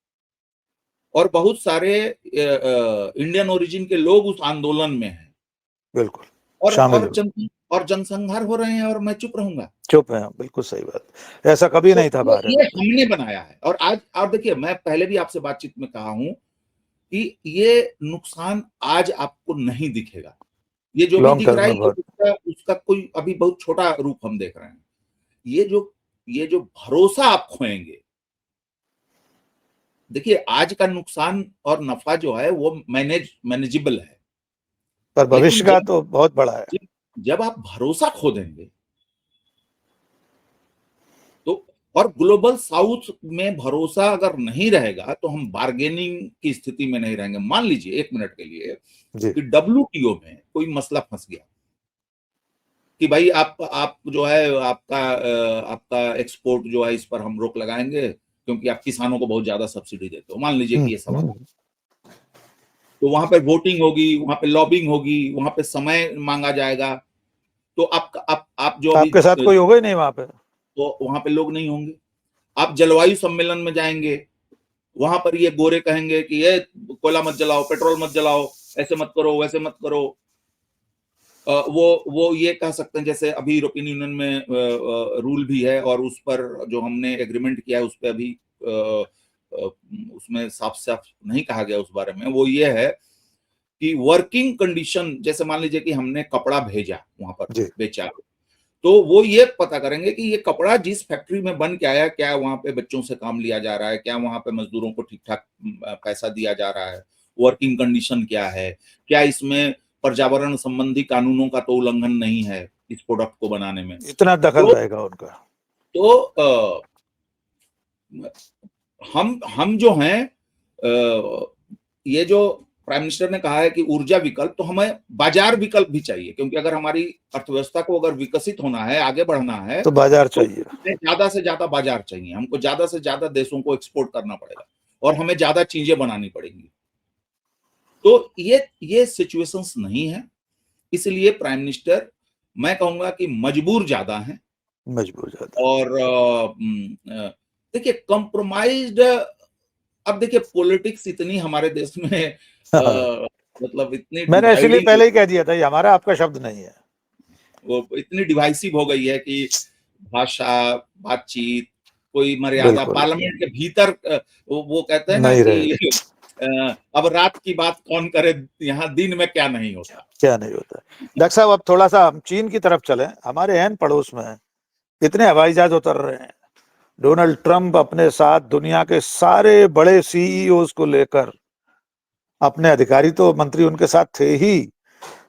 और बहुत सारे इंडियन ओरिजिन के लोग उस आंदोलन में हैं। बिल्कुल। और जनसंहार हो रहे हैं और मैं चुप रहूंगा? चुप है, बिल्कुल सही बात, ऐसा कभी नहीं था भारत। ये हमने बनाया है। और आज आप देखिए, मैं पहले भी आपसे बातचीत में कहा हूं कि ये नुकसान आज आपको नहीं दिखेगा, ये जो भी दिख रहा है उसका कोई अभी बहुत छोटा रूप हम देख रहे हैं। ये जो भरोसा आप खोएंगे, देखिए आज का नुकसान और नफा जो है वो मैनेजेबल है, पर भविष्य का तो बहुत बड़ा है। जब आप भरोसा खो देंगे तो, और ग्लोबल साउथ में भरोसा अगर नहीं रहेगा तो हम बार्गेनिंग की स्थिति में नहीं रहेंगे। मान लीजिए 1 मिनट के लिए कि WTO में कोई मसला फंस गया कि भाई आप जो है आपका एक्सपोर्ट जो है इस पर हम रोक लगाएंगे क्योंकि आप किसानों को बहुत ज्यादा सब्सिडी देते हो। मान लीजिए कि ये सवाल, तो वहां पे वोटिंग होगी, वहां पे लॉबिंग होगी, वहां पे समय मांगा जाएगा, तो आप जो आपके साथ कोई होगा ही नहीं वहां पे, तो वहां पे लोग नहीं होंगे। आप जलवायु सम्मेलन में जाएंगे, वहां पर ये गोरे कहेंगे कि ये कोयला मत जलाओ, पेट्रोल मत जलाओ, ऐसे मत करो, वैसे मत करो। वो ये कह सकते हैं जैसे अभी यूरोपियन यूनियन में रूल भी है और उस पर जो हमने एग्रीमेंट किया है उस पर अभी उसमें साफ साफ नहीं कहा गया उस बारे में। वो ये है कि वर्किंग कंडीशन, जैसे मान लीजिए कि हमने कपड़ा भेजा वहां पर बेचा, तो वो ये पता करेंगे कि ये कपड़ा जिस फैक्ट्री में बन के आया, क्या वहां पे बच्चों से काम लिया जा रहा है, क्या वहां पे मजदूरों को ठीक ठाक पैसा दिया जा रहा है, वर्किंग कंडीशन क्या है, क्या इसमें पर्यावरण संबंधी कानूनों का तो उल्लंघन नहीं है इस प्रोडक्ट को बनाने में। इतना दखल रहेगा उनका। तो हम जो हैं, ये जो प्राइम मिनिस्टर ने कहा है कि ऊर्जा विकल्प, तो हमें बाजार विकल्प भी चाहिए, क्योंकि अगर हमारी अर्थव्यवस्था को अगर विकसित होना है, आगे बढ़ना है, तो बाजार चाहिए, ज्यादा से ज्यादा बाजार चाहिए, हमको ज्यादा से ज्यादा देशों को एक्सपोर्ट करना पड़ेगा और हमें ज्यादा चीजें बनानी पड़ेंगी। तो ये सिचुएशंस नहीं है, इसलिए प्राइम मिनिस्टर मैं कहूंगा कि मजबूर ज्यादा है। और देखिए कॉम्प्रोमाइज्ड, अब देखिए पॉलिटिक्स इतनी हमारे देश में मतलब इतनी, मैंने इसलिए पहले ही कह दिया था ये हमारा आपका शब्द नहीं है, वो इतनी डिवाइसिव हो गई है कि भाषा, बातचीत, कोई मर्यादा बिल्कुल पार्लियामेंट के भीतर वो कहते हैं ना नहीं कि रहे, अब रात की बात कौन करे, यहाँ दिन में क्या नहीं होता। क्या नहीं होता। डॉक्टर साहब अब थोड़ा सा हम चीन की तरफ चलें, हमारे एन पड़ोस में इतने हवाई जहाज उतर रहे हैं। डोनाल्ड ट्रंप अपने साथ दुनिया के सारे बड़े सीईओज को लेकर, अपने अधिकारी तो मंत्री उनके साथ थे ही,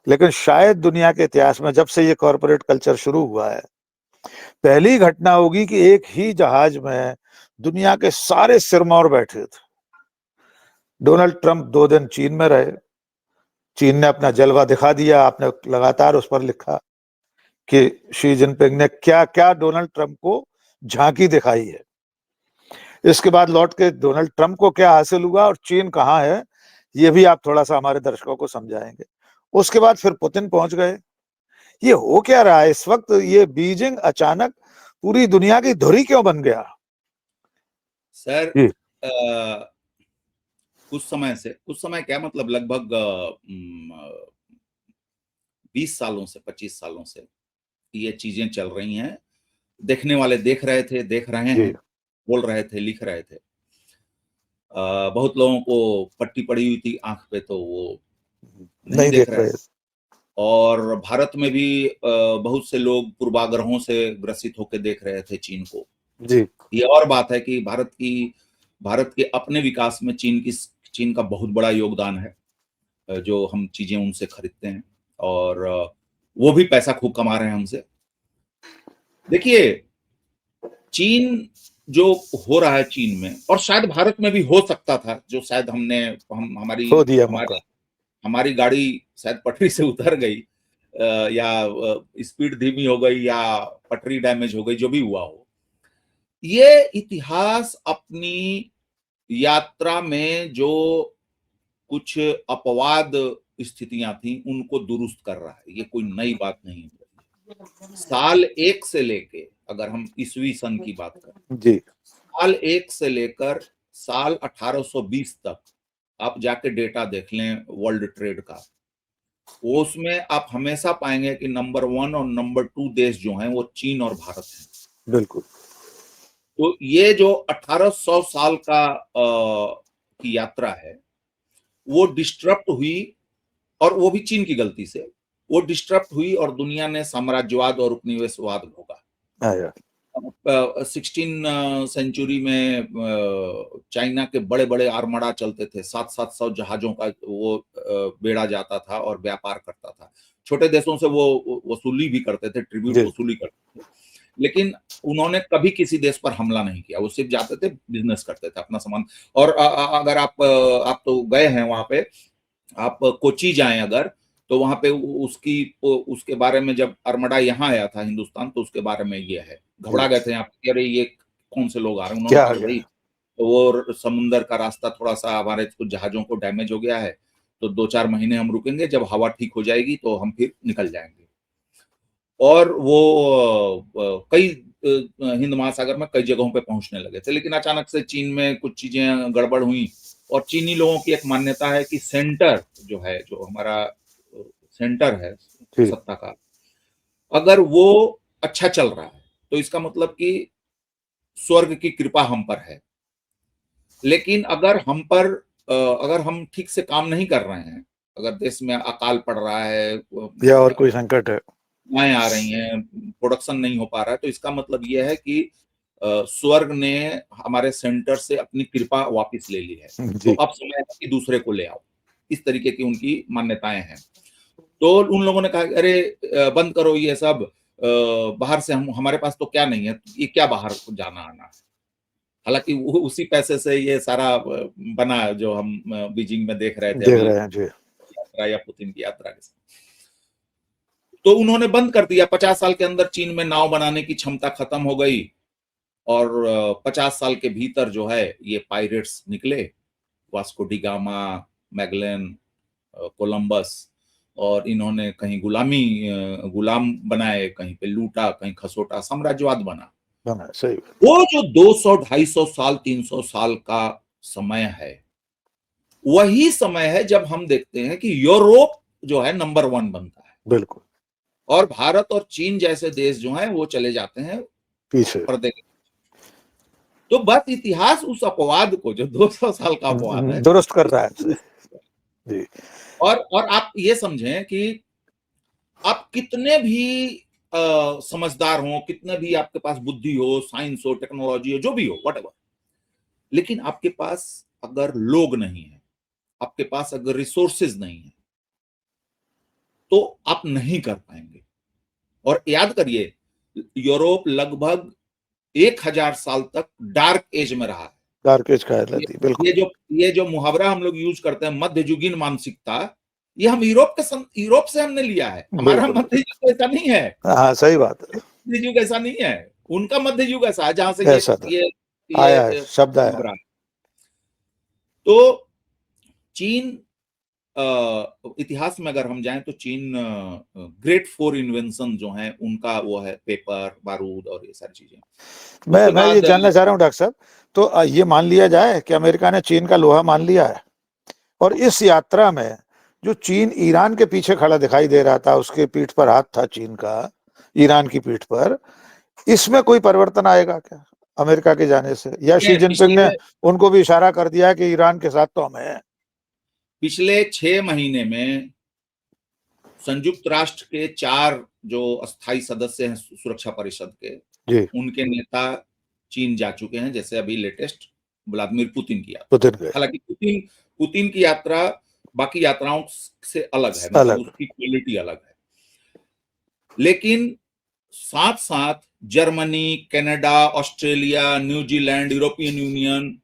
लेकिन शायद दुनिया के इतिहास में जब से ये कॉरपोरेट कल्चर शुरू हुआ है, पहली घटना होगी कि एक ही जहाज में दुनिया के सारे सिरमौर बैठे थे। डोनाल्ड ट्रंप 2 दिन चीन में रहे, चीन ने अपना जलवा दिखा दिया। आपने लगातार उस पर लिखा कि शी जिनपिंग ने क्या क्या डोनाल्ड ट्रंप को झांकी दिखाई है। इसके बाद लौट के डोनाल्ड ट्रंप को क्या हासिल हुआ और चीन कहाँ है, ये भी आप थोड़ा सा हमारे दर्शकों को समझाएंगे। उसके बाद फिर पुतिन पहुंच गए। ये हो क्या रहा है इस वक्त? ये बीजिंग अचानक पूरी दुनिया की धुरी क्यों बन गया? सर जी कुछ समय क्या मतलब लगभग 20 सालों से 25 सालों से ये चीजें चल रही हैं। देखने वाले देख रहे थे, देख रहे जी हैं, बोल रहे थे, लिख रहे थे। बहुत लोगों को पट्टी पड़ी हुई थी आंख पे, तो वो नहीं नहीं देख देख रहे रहे। थे। और भारत में भी बहुत से लोग पूर्वाग्रहों से ग्रसित होकर देख रहे थे चीन को। जी ये और बात है कि भारत के अपने विकास में चीन का बहुत बड़ा योगदान है, जो हम चीजें उनसे खरीदते हैं, और वो भी पैसा खूब कमा रहे हैं हमसे। देखिए, चीन जो हो रहा है चीन में, और शायद भारत में भी हो सकता था, जो शायद हम खो दिया मौका। हमारी गाड़ी शायद पटरी से उतर गई, या स्पीड धीमी हो गई, या पटरी डैमेज हो गई, जो भी हुआ हो। ये इतिहास अपनी यात्रा में जो कुछ अपवाद स्थितियां थी उनको दुरुस्त कर रहा है। ये कोई नई बात नहीं है। साल 1 से लेके, अगर हम ईस्वी सन की बात करें, जी साल 1 से लेकर साल 1820 तक आप जाके डेटा देख लें वर्ल्ड ट्रेड का, वो उसमें आप हमेशा पाएंगे कि नंबर 1 और नंबर 2 देश जो हैं वो चीन और भारत हैं। बिल्कुल। तो ये जो 1800 साल की यात्रा है, वो डिस्टरप्ट हुई, और वो भी चीन की गलती से वो डिस्टरप्ट हुई, और दुनिया ने साम्राज्यवाद और उपनिवेशवाद भोगा। आया 16 सेंचुरी में चाइना के बड़े बड़े आर्मडा चलते थे, 700 जहाजों का वो बेड़ा जाता था और व्यापार करता था। छोटे देशों से वो वसूली भी करते थे, ट्रिब्यूट जी वसूली करते थे, लेकिन उन्होंने कभी किसी देश पर हमला नहीं किया। वो सिर्फ जाते थे, बिजनेस करते थे, अपना सामान। और अगर आप तो गए हैं वहां पे, आप कोची जाएं अगर, तो वहां पे उसके बारे में, जब अरमडा यहाँ आया था हिंदुस्तान, तो उसके बारे में ये है। घबरा गए थे यहाँ पे, अरे ये कौन से लोग आ रहे हैं। उन्होंने क्या कहा आ कि गया? भाई, तो वो समुंदर का रास्ता थोड़ा सा हमारे कुछ जहाजों को डैमेज हो गया है, तो 2-4 महीने हम रुकेंगे, जब हवा ठीक हो जाएगी तो हम फिर निकल जाएंगे। और वो कई हिंद महासागर में कई जगहों पे पहुंचने लगे थे, लेकिन अचानक से चीन में कुछ चीजें गड़बड़ हुई। और चीनी लोगों की एक मान्यता है कि सेंटर जो है, जो हमारा सेंटर है जी सत्ता का, अगर वो अच्छा चल रहा है तो इसका मतलब कि स्वर्ग की कृपा हम पर है। लेकिन अगर हम ठीक से काम नहीं कर रहे हैं, अगर देश में अकाल पड़ रहा है, या और कोई संकट है। आपदाएं आ रही हैं, प्रोडक्शन नहीं हो पा रहा है, तो इसका मतलब यह है कि स्वर्ग ने हमारे सेंटर से अपनी कृपा वापस ले ली है, तो जी अब समय है कि दूसरे को ले आओ। इस तरीके की उनकी मान्यताएं हैं। तो उन लोगों ने कहा कि अरे बंद करो ये सब, बाहर से हमारे पास तो क्या नहीं है, ये क्या बाहर को जाना आना है। हालांकि वो उसी पैसे से ये सारा बना, जो हम बीजिंग में देख रहे थे देख अभी रहे हैं। जी यात्रा, या पुतिन की यात्रा के साथ। तो उन्होंने बंद कर दिया। 50 साल के अंदर चीन में नाव बनाने की क्षमता खत्म हो गई, और 50 साल के भीतर जो है ये पायरेट्स निकले, Vasco D gamma, Magellan, Columbus, और इन्होंने कहीं गुलाम बनाए, कहीं पे लूटा, कहीं खसोटा, साम्राज्यवाद बना। बना सही। वो जो 200, 250 साल, 300 साल का समय है, वही समय है जब हम देखते हैं कि यूरोप जो है नंबर 1 बनता है, बिल्कुल और भारत और चीन जैसे देश जो हैं वो चले जाते हैं पीछे। पर्दे के। तो बस इतिहास उस अपवाद को, जो 200 साल का अपवाद है, दुरुस्त कर रहा है जी। और आप ये समझें कि आप कितने भी समझदार हो, कितने भी आपके पास बुद्धि हो, साइंस हो, टेक्नोलॉजी हो, जो भी हो, व्हाटएवर, लेकिन आपके पास अगर लोग नहीं है, आपके पास अगर रिसोर्सेज नहीं है, तो आप नहीं कर पाएंगे। और याद करिए, यूरोप लगभग 1000 साल तक डार्क एज में रहा है। डार्क एज कहा जाती है, बिल्कुल। ये जो मुहावरा हम लोग यूज करते हैं, मध्ययुगीन मानसिकता, ये हम यूरोप से हमने लिया है। हमारा मध्य युग ऐसा नहीं है। हाँ, सही बात है। मध्य युग ऐसा नहीं है, उनका मध्य युग ऐसा है जहां से ऐसा था, आया है, शब्द आया। मुहावरा। तो चीन, इतिहास में अगर हम जाएं तो चीन ग्रेट 4 इन्वेंशन जो हैं उनका वो है पेपर, बारूद और ये सारी चीजें। मैं ये जानना चाह रहा हूँ डॉक्टर साहब, तो ये मान लिया जाए कि अमेरिका ने चीन का लोहा मान लिया है, और इस यात्रा में जो चीन ईरान के पीछे खड़ा दिखाई दे रहा था, उसके पीठ पर हाथ था चीन का, ईरान की पीठ पर, इसमें कोई परिवर्तन आएगा क्या अमेरिका के जाने से, या शी जिनपिंग ने उनको भी इशारा कर दिया कि ईरान के साथ तो हमें? पिछले 6 महीने में संयुक्त राष्ट्र के 4 जो अस्थायी सदस्य हैं सुरक्षा परिषद के, उनके नेता चीन जा चुके हैं। जैसे अभी लेटेस्ट व्लादिमीर पुतिन की यात्रा, हालांकि पुतिन की यात्रा बाकी यात्राओं से अलग है, मतलब उसकी क्वालिटी अलग है, लेकिन साथ साथ Germany, Canada, Australia, New Zealand, European Union,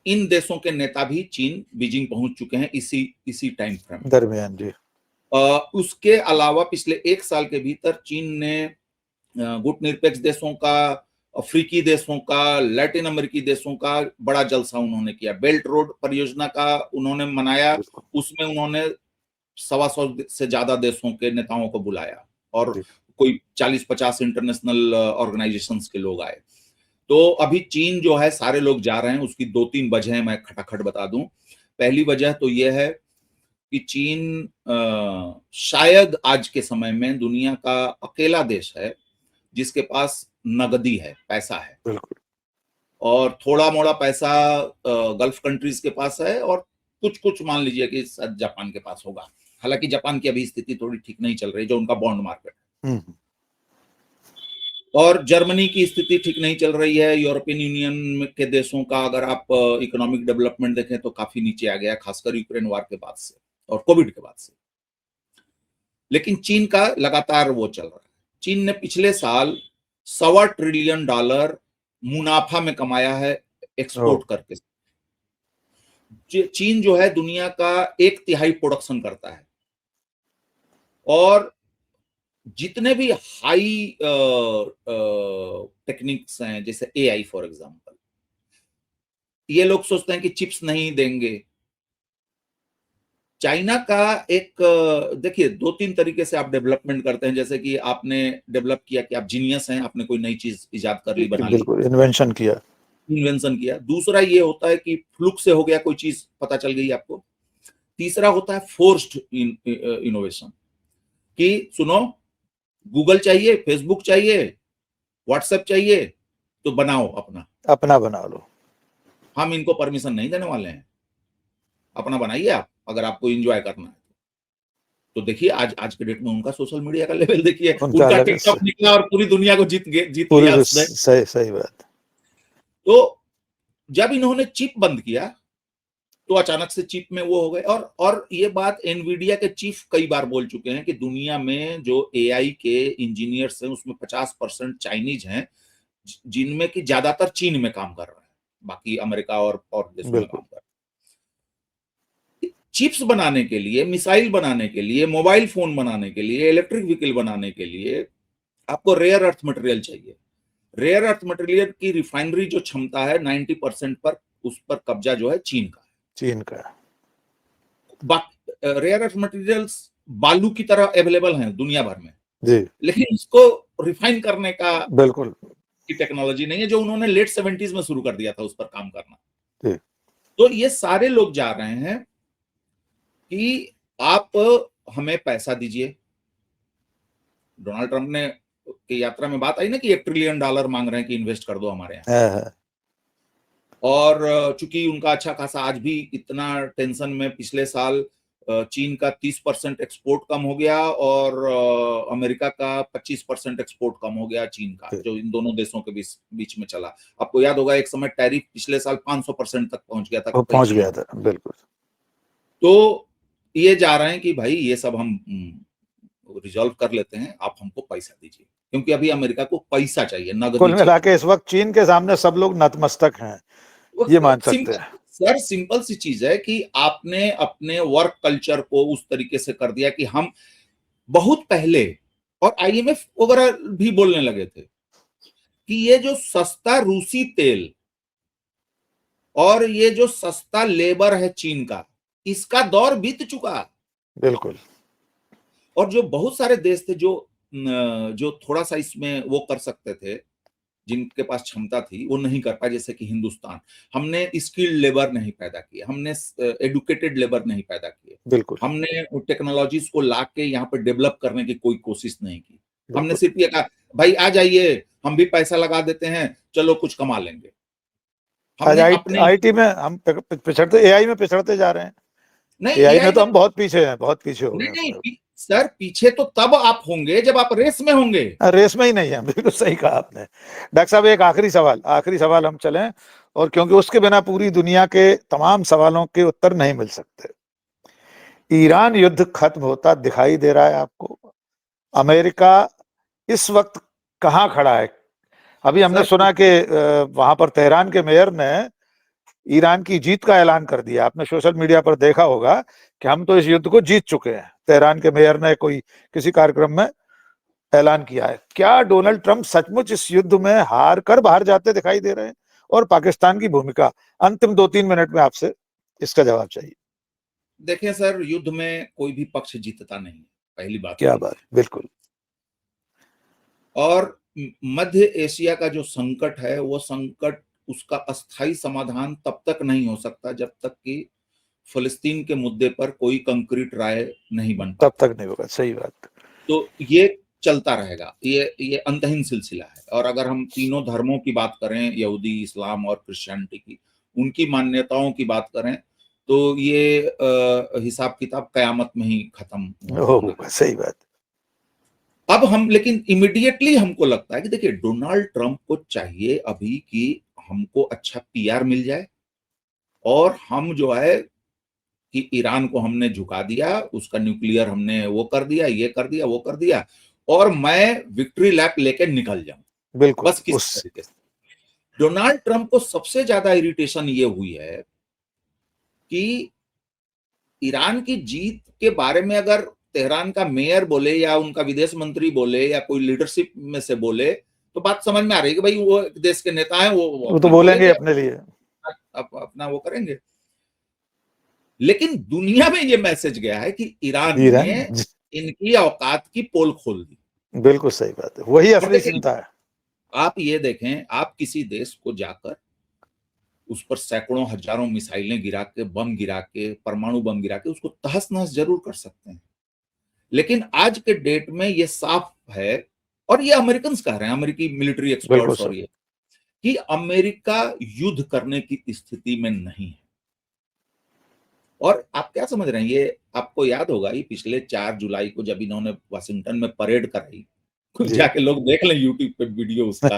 इन देशों के नेता भी चीन बीजिंग पहुंच चुके हैं इसी टाइम फ्रेम दरमियान जी। उसके अलावा पिछले 1 साल के भीतर चीन ने गुटनिरपेक्ष देशों का, अफ्रीकी देशों का, लैटिन अमेरिकी देशों का बड़ा जलसा उन्होंने किया। बेल्ट रोड परियोजना का उन्होंने मनाया, उसमें उन्होंने 125 से ज्यादा देशों के नेताओं को बुलाया, और कोई 40-50 इंटरनेशनल ऑर्गेनाइजेशंस के लोग आए। तो अभी चीन जो है, सारे लोग जा रहे हैं, उसकी 2-3 वजह मैं खटाखट बता दूं। पहली वजह तो यह है कि चीन शायद आज के समय में दुनिया का अकेला देश है जिसके पास नगदी है, पैसा है, बिल्कुल, और थोड़ा मोड़ा पैसा गल्फ कंट्रीज के पास है, और कुछ मान लीजिए कि जापान के पास होगा। हालांकि जापान की अभी स्थिति थोड़ी ठीक नहीं चल रही, जो उनका बॉन्ड मार्केट है, और जर्मनी की स्थिति ठीक नहीं चल रही है। यूरोपियन यूनियन के देशों का अगर आप इकोनॉमिक डेवलपमेंट देखें तो काफी नीचे आ गया, खासकर यूक्रेन वार के बाद से और कोविड के बाद से। लेकिन चीन का लगातार वो चल रहा है। चीन ने पिछले साल $1.25 ट्रिलियन मुनाफा में कमाया है एक्सपोर्ट करके। चीन जो है दुनिया का 1/3 प्रोडक्शन करता है, और जितने भी हाई टेक्निक्स हैं, जैसे एआई फॉर एग्जांपल, ये लोग सोचते हैं कि चिप्स नहीं देंगे। चाइना का एक, देखिए 2-3 तरीके से आप डेवलपमेंट करते हैं। जैसे कि आपने डेवलप किया कि आप जीनियस हैं, आपने कोई नई चीज इजाद कर ली, बना ली, इन्वेंशन किया। दूसरा ये होता है कि फ्लुक से हो गया, कोई चीज पता चल गई आपको। तीसरा होता है फोर्स्ड इनोवेशन, कि सुनो, गूगल चाहिए, फेसबुक चाहिए, व्हाट्सएप चाहिए, तो बनाओ, अपना बना लो, हम इनको परमिशन नहीं देने वाले हैं, अपना बनाइए आप, अगर आपको एंजॉय करना है। तो देखिए आज के डेट में उनका सोशल मीडिया का लेवल देखिए, उनका टिकटॉक निकला और पूरी दुनिया को जीत लिया। सही बात। तो जब इन्होंने चिप बंद किया तो अचानक से चिप में वो हो गए, और ये बात एनवीडिया के चीफ कई बार बोल चुके हैं कि दुनिया में जो एआई के इंजीनियर्स हैं उसमें 50% चाइनीज हैं, जिनमें कि ज्यादातर चीन में काम कर रहे हैं, बाकी अमेरिका और देशों में काम कर रहे हैं। चिप्स बनाने के लिए, मिसाइल बनाने के लिए, मोबाइल फोन बनाने के लिए, इलेक्ट्रिक व्हीकल बनाने के लिए आपको रेयर अर्थ मटेरियल चाहिए। रेयर अर्थ मटेरियल की रिफाइनरी जो क्षमता है 90% पर, उस पर कब्जा जो है चीन का। रेयर अर्थ मटेरियल्स बालू की तरह अवेलेबल हैं दुनिया भर में जी, लेकिन इसको रिफाइन करने का बिल्कुल की टेक्नोलॉजी नहीं है, जो उन्होंने लेट 70s में शुरू कर दिया था उस पर काम करना। जी। तो ये सारे लोग जा रहे हैं कि आप हमें पैसा दीजिए। डोनाल्ड ट्रंप ने की यात्रा में बात आई ना कि $1 ट्रिलियन मांग रहे हैं कि इन्वेस्ट कर दो हमारे यहाँ। हाँ, और चूंकि उनका अच्छा खासा आज भी इतना टेंशन में पिछले साल चीन का 30% एक्सपोर्ट कम हो गया और अमेरिका का 25% एक्सपोर्ट कम हो गया चीन का, जो इन दोनों देशों के बीच में चला। आपको याद होगा एक समय टैरिफ पिछले साल 500% तक पहुंच गया था। वो पहुंच गया था, बिल्कुल। तो ये जा रहे हैं कि भाई ये सब हम रिजॉल्व कर लेते हैं, आप हमको पैसा दीजिए, क्योंकि अभी अमेरिका को पैसा चाहिए, नगदी कुल मिला चाहिए। के इस वक्त चीन के सामने सब लोग नतमस्तक हैं, ये मान सकते हैं। सर सिंपल सी चीज है कि आपने अपने वर्क कल्चर को उस तरीके से कर दिया कि हम बहुत पहले, और IMF वगैरह भी बोलने लगे थे कि ये जो सस्ता रूसी तेल और ये जो सस्ता लेबर है चीन का, इसका दौर बीत चुका। बिल्कुल। और जो बहुत सारे देश थे जो थोड़ा सा इसमें वो कर सकते थे, जिनके पास क्षमता थी, वो नहीं कर पाए, जैसे कि हिंदुस्तान। हमने स्किल्ड लेबर नहीं पैदा किए, हमने एडुकेटेड लेबर नहीं पैदा किए, बिल्कुल हमने टेक्नोलॉजीज को ला के यहाँ पे डेवलप करने की कोई कोशिश नहीं की। हमने बिल्कुल। सिर्फ ये कहा भाई आ जाइए, हम भी पैसा लगा देते हैं, चलो कुछ कमा लेंगे। आज हमने अपने IT में हम पिछड़ते, AI में पिछड़ते जा रहे हैं। नहीं, AI में तो हम बहुत पीछे हैं, बहुत पीछे हो गए। नहीं सर, पीछे तो तब आप होंगे जब आप रेस में होंगे। रेस में ही नहीं है, बिल्कुल सही कहा आपने। डॉक्टर साहब, एक आखिरी सवाल हम चलें, और क्योंकि उसके बिना पूरी दुनिया के तमाम सवालों के उत्तर नहीं मिल सकते। ईरान युद्ध खत्म होता दिखाई दे रहा है आपको? अमेरिका इस वक्त कहां खड़ा है? अभी हमने सुना कि वहां पर तेहरान के मेयर ने ईरान की जीत का ऐलान कर दिया। आपने सोशल मीडिया पर देखा होगा कि हम तो इस युद्ध को जीत चुके हैं। तेहरान के मेयर ने किसी कार्यक्रम में ऐलान किया है। क्या डोनाल्ड ट्रंप सचमुच इस युद्ध में हार कर बाहर जाते दिखाई दे रहे हैं? और पाकिस्तान की भूमिका, अंतिम 2-3 मिनट में आपसे इसका जवाब चाहिए। देखिए सर, युद्ध में कोई भी पक्ष जीतता नहीं, पहली बात। क्या बात, बिल्कुल। और मध्य एशिया का जो संकट है, वो संकट, उसका अस्थायी समाधान तब तक नहीं हो सकता जब तक कि फिलिस्तीन के मुद्दे पर कोई कंक्रीट राय नहीं बन तब पाती। तक नहीं होगा, सही बात। तो ये चलता रहेगा, ये अंतहीन सिलसिला है। और अगर हम तीनों धर्मों की बात करें, यहूदी, इस्लाम और क्रिश्चियनिटी की, उनकी मान्यताओं की बात करें, तो ये हिसाब किताब कयामत में ही खत्म होगा। सही बात। अब हम लेकिन इमीडिएटली हमको लगता है कि देखिए, डोनाल्ड ट्रंप को चाहिए अभी कि हमको अच्छा PR मिल जाए, और हम जो है कि ईरान को हमने झुका दिया, उसका न्यूक्लियर हमने वो कर दिया, ये कर दिया, वो कर दिया, और मैं विक्ट्री लैप लेके निकल जाऊं, बिल्कुल। बस किसी तरीके से। डोनाल्ड ट्रंप को सबसे ज्यादा इरिटेशन ये हुई है कि ईरान की जीत के बारे में अगर तेहरान का मेयर बोले या उनका विदेश मंत्री बोले या कोई लीडरशिप में से बोले, तो बात समझ में आ रही है कि भाई वो देश के नेता हैं, वो तो बोलेंगे अपने लिए, अपना वो करेंगे। लेकिन दुनिया में ये मैसेज गया है कि ईरान ने इनकी औकात की पोल खोल दी। बिल्कुल सही बात है, वही असली चिंता है। आप ये देखें, आप किसी देश को जाकर उस पर सैकड़ों हजारों मिसाइलें गिरा के, बम गिरा के, परमाणु बम गिरा के उसको तहस नहस जरूर कर सकते हैं, लेकिन आज के डेट में ये साफ है, और ये अमेरिकन कह रहे हैं, अमेरिकी मिलिट्री एक्सपर्ट्स, और ये कि अमेरिका युद्ध करने की स्थिति में नहीं है। और आप क्या समझ रहे हैं, ये आपको याद होगा, ये पिछले 4 जुलाई को जब इन्होंने वाशिंगटन में परेड कराई, जाके लोग देख लें यूट्यूब पे वीडियो उसका,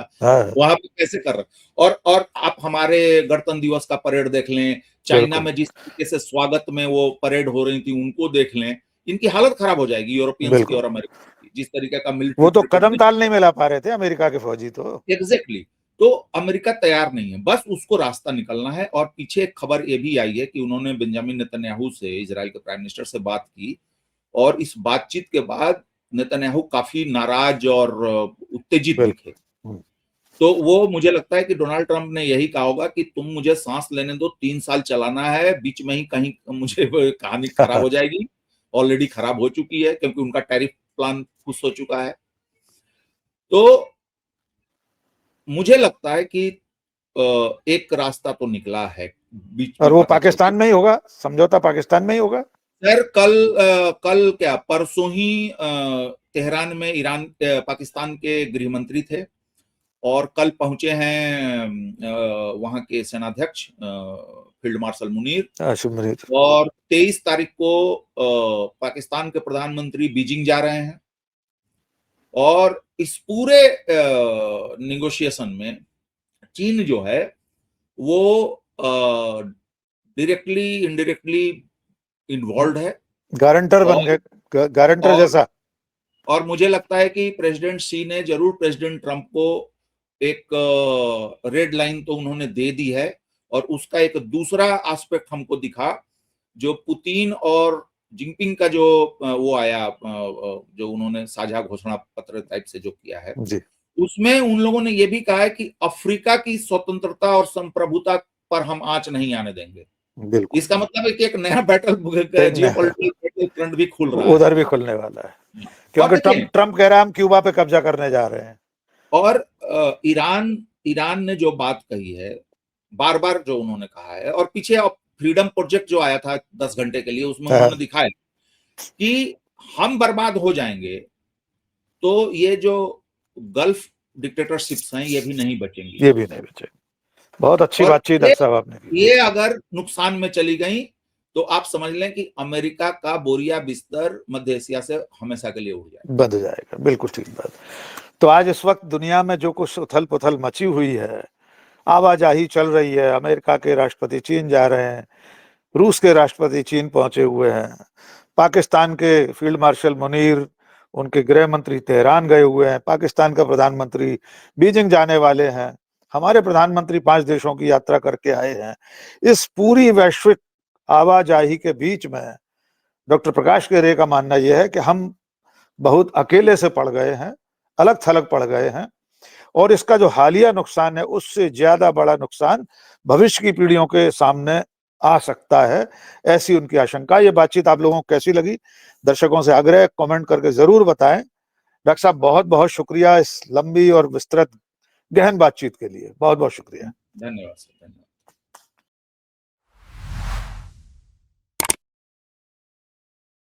वहां पे कैसे कर रहे। और आप हमारे गणतंत्र दिवस का परेड देख लें, चाइना में जिस तरीके से स्वागत में वो परेड हो रही थी, उनको देख लें, इनकी हालत खराब हो जाएगी यूरोपियंस की और अमेरिका की, जिस तरीके का मिलिट्री। वो तो कदम ताल नहीं मिला पा रहे थे अमेरिका के फौजी तो। एग्जैक्टली। तो अमेरिका तैयार नहीं है, बस उसको रास्ता निकलना है। और पीछे एक खबर ये भी आई है कि उन्होंने बेंजामिन नेतन्याहू से, इजराइल के प्राइम मिनिस्टर से बात की, और इस बातचीत के बाद नेतन्याहू काफी नाराज और उत्तेजित दिखे। तो वो मुझे लगता है कि डोनाल्ड ट्रंप ने यही कहा होगा कि तुम मुझे सांस लेने दो, 3 साल चलाना है, बीच में ही कहीं मुझे कहानी खराब हो जाएगी। ऑलरेडी खराब हो चुकी है, क्योंकि उनका टैरिफ प्लान खुश हो चुका है। तो मुझे लगता है कि एक रास्ता तो निकला है बीच में, और वो पाकिस्तान में ही होगा, समझौता पाकिस्तान में ही होगा। सर कल क्या परसों ही तेहरान में पाकिस्तान के गृह मंत्री थे और कल पहुंचे हैं वहां के सेनाध्यक्ष फील्ड मार्शल मुनीर, और 23 तारीख को पाकिस्तान के प्रधानमंत्री बीजिंग जा रहे हैं। और इस पूरे निगोशिएशन में चीन जो है वो डायरेक्टली इनडायरेक्टली इन्वॉल्व है, गारंटर बन गए, गारंटर जैसा। और मुझे लगता है कि प्रेसिडेंट शी ने जरूर प्रेसिडेंट ट्रंप को एक रेड लाइन तो उन्होंने दे दी है, और उसका एक दूसरा एस्पेक्ट हमको दिखा, जो पुतिन और जिनपिंग का जो वो आया, जो उन्होंने साझा घोषणा पत्र टाइप से जो किया है जी, उसमें उन लोगों ने ये भी कहा है कि अफ्रीका की स्वतंत्रता और संप्रभुता पर हम आंच नहीं आने देंगे। बिल्कुल। इसका मतलब है कि एक नया जियोपॉलिटिकल फ्रंट भी खुल रहा है, उधर भी खुलने वाला है, क्योंकि ट्रंप कह रहा है हम क्यूबा पे कब्जा करने जा रहे हैं। और ईरान ने जो बात कही है, बार बार जो उन्होंने कहा है, और पीछे फ्रीडम प्रोजेक्ट जो आया था 10 घंटे के लिए, उसमें उन्होंने दिखाया कि हम बर्बाद हो जाएंगे तो ये जो गल्फ डिक्टेटरशिप्स हैं ये भी नहीं बचेंगी, ये भी नहीं बचेंगी। बहुत अच्छी बातचीत डॉक्टर साहब आपने की। ये अगर नुकसान में चली गई तो आप समझ लें कि अमेरिका का बोरिया बिस्तर मध्य एशिया से हमेशा के लिए उड़ जाएगा, बंद जाएगा। बिल्कुल ठीक बात। तो आज इस वक्त दुनिया में जो कुछ उथल पुथल मची हुई है, आवाजाही चल रही है, अमेरिका के राष्ट्रपति चीन जा रहे हैं, रूस के राष्ट्रपति चीन पहुंचे हुए हैं, पाकिस्तान के फील्ड मार्शल मुनीर, उनके गृह मंत्री तेहरान गए हुए हैं, पाकिस्तान का प्रधानमंत्री बीजिंग जाने वाले हैं, हमारे प्रधानमंत्री 5 देशों की यात्रा करके आए हैं। इस पूरी वैश्विक आवाजाही के बीच में डॉक्टर प्रकाश गेरे का मानना यह है कि हम बहुत अकेले से पड़ गए हैं, अलग थलग पड़ गए हैं, और इसका जो हालिया नुकसान है उससे ज्यादा बड़ा नुकसान भविष्य की पीढ़ियों के सामने आ सकता है, ऐसी उनकी आशंका। ये बातचीत आप लोगों को कैसी लगी? दर्शकों से आग्रह कमेंट करके जरूर बताएं। डॉक्टर साहब बहुत बहुत शुक्रिया इस लंबी और विस्तृत गहन बातचीत के लिए, बहुत बहुत शुक्रिया। धन्यवाद सर, धन्यवाद।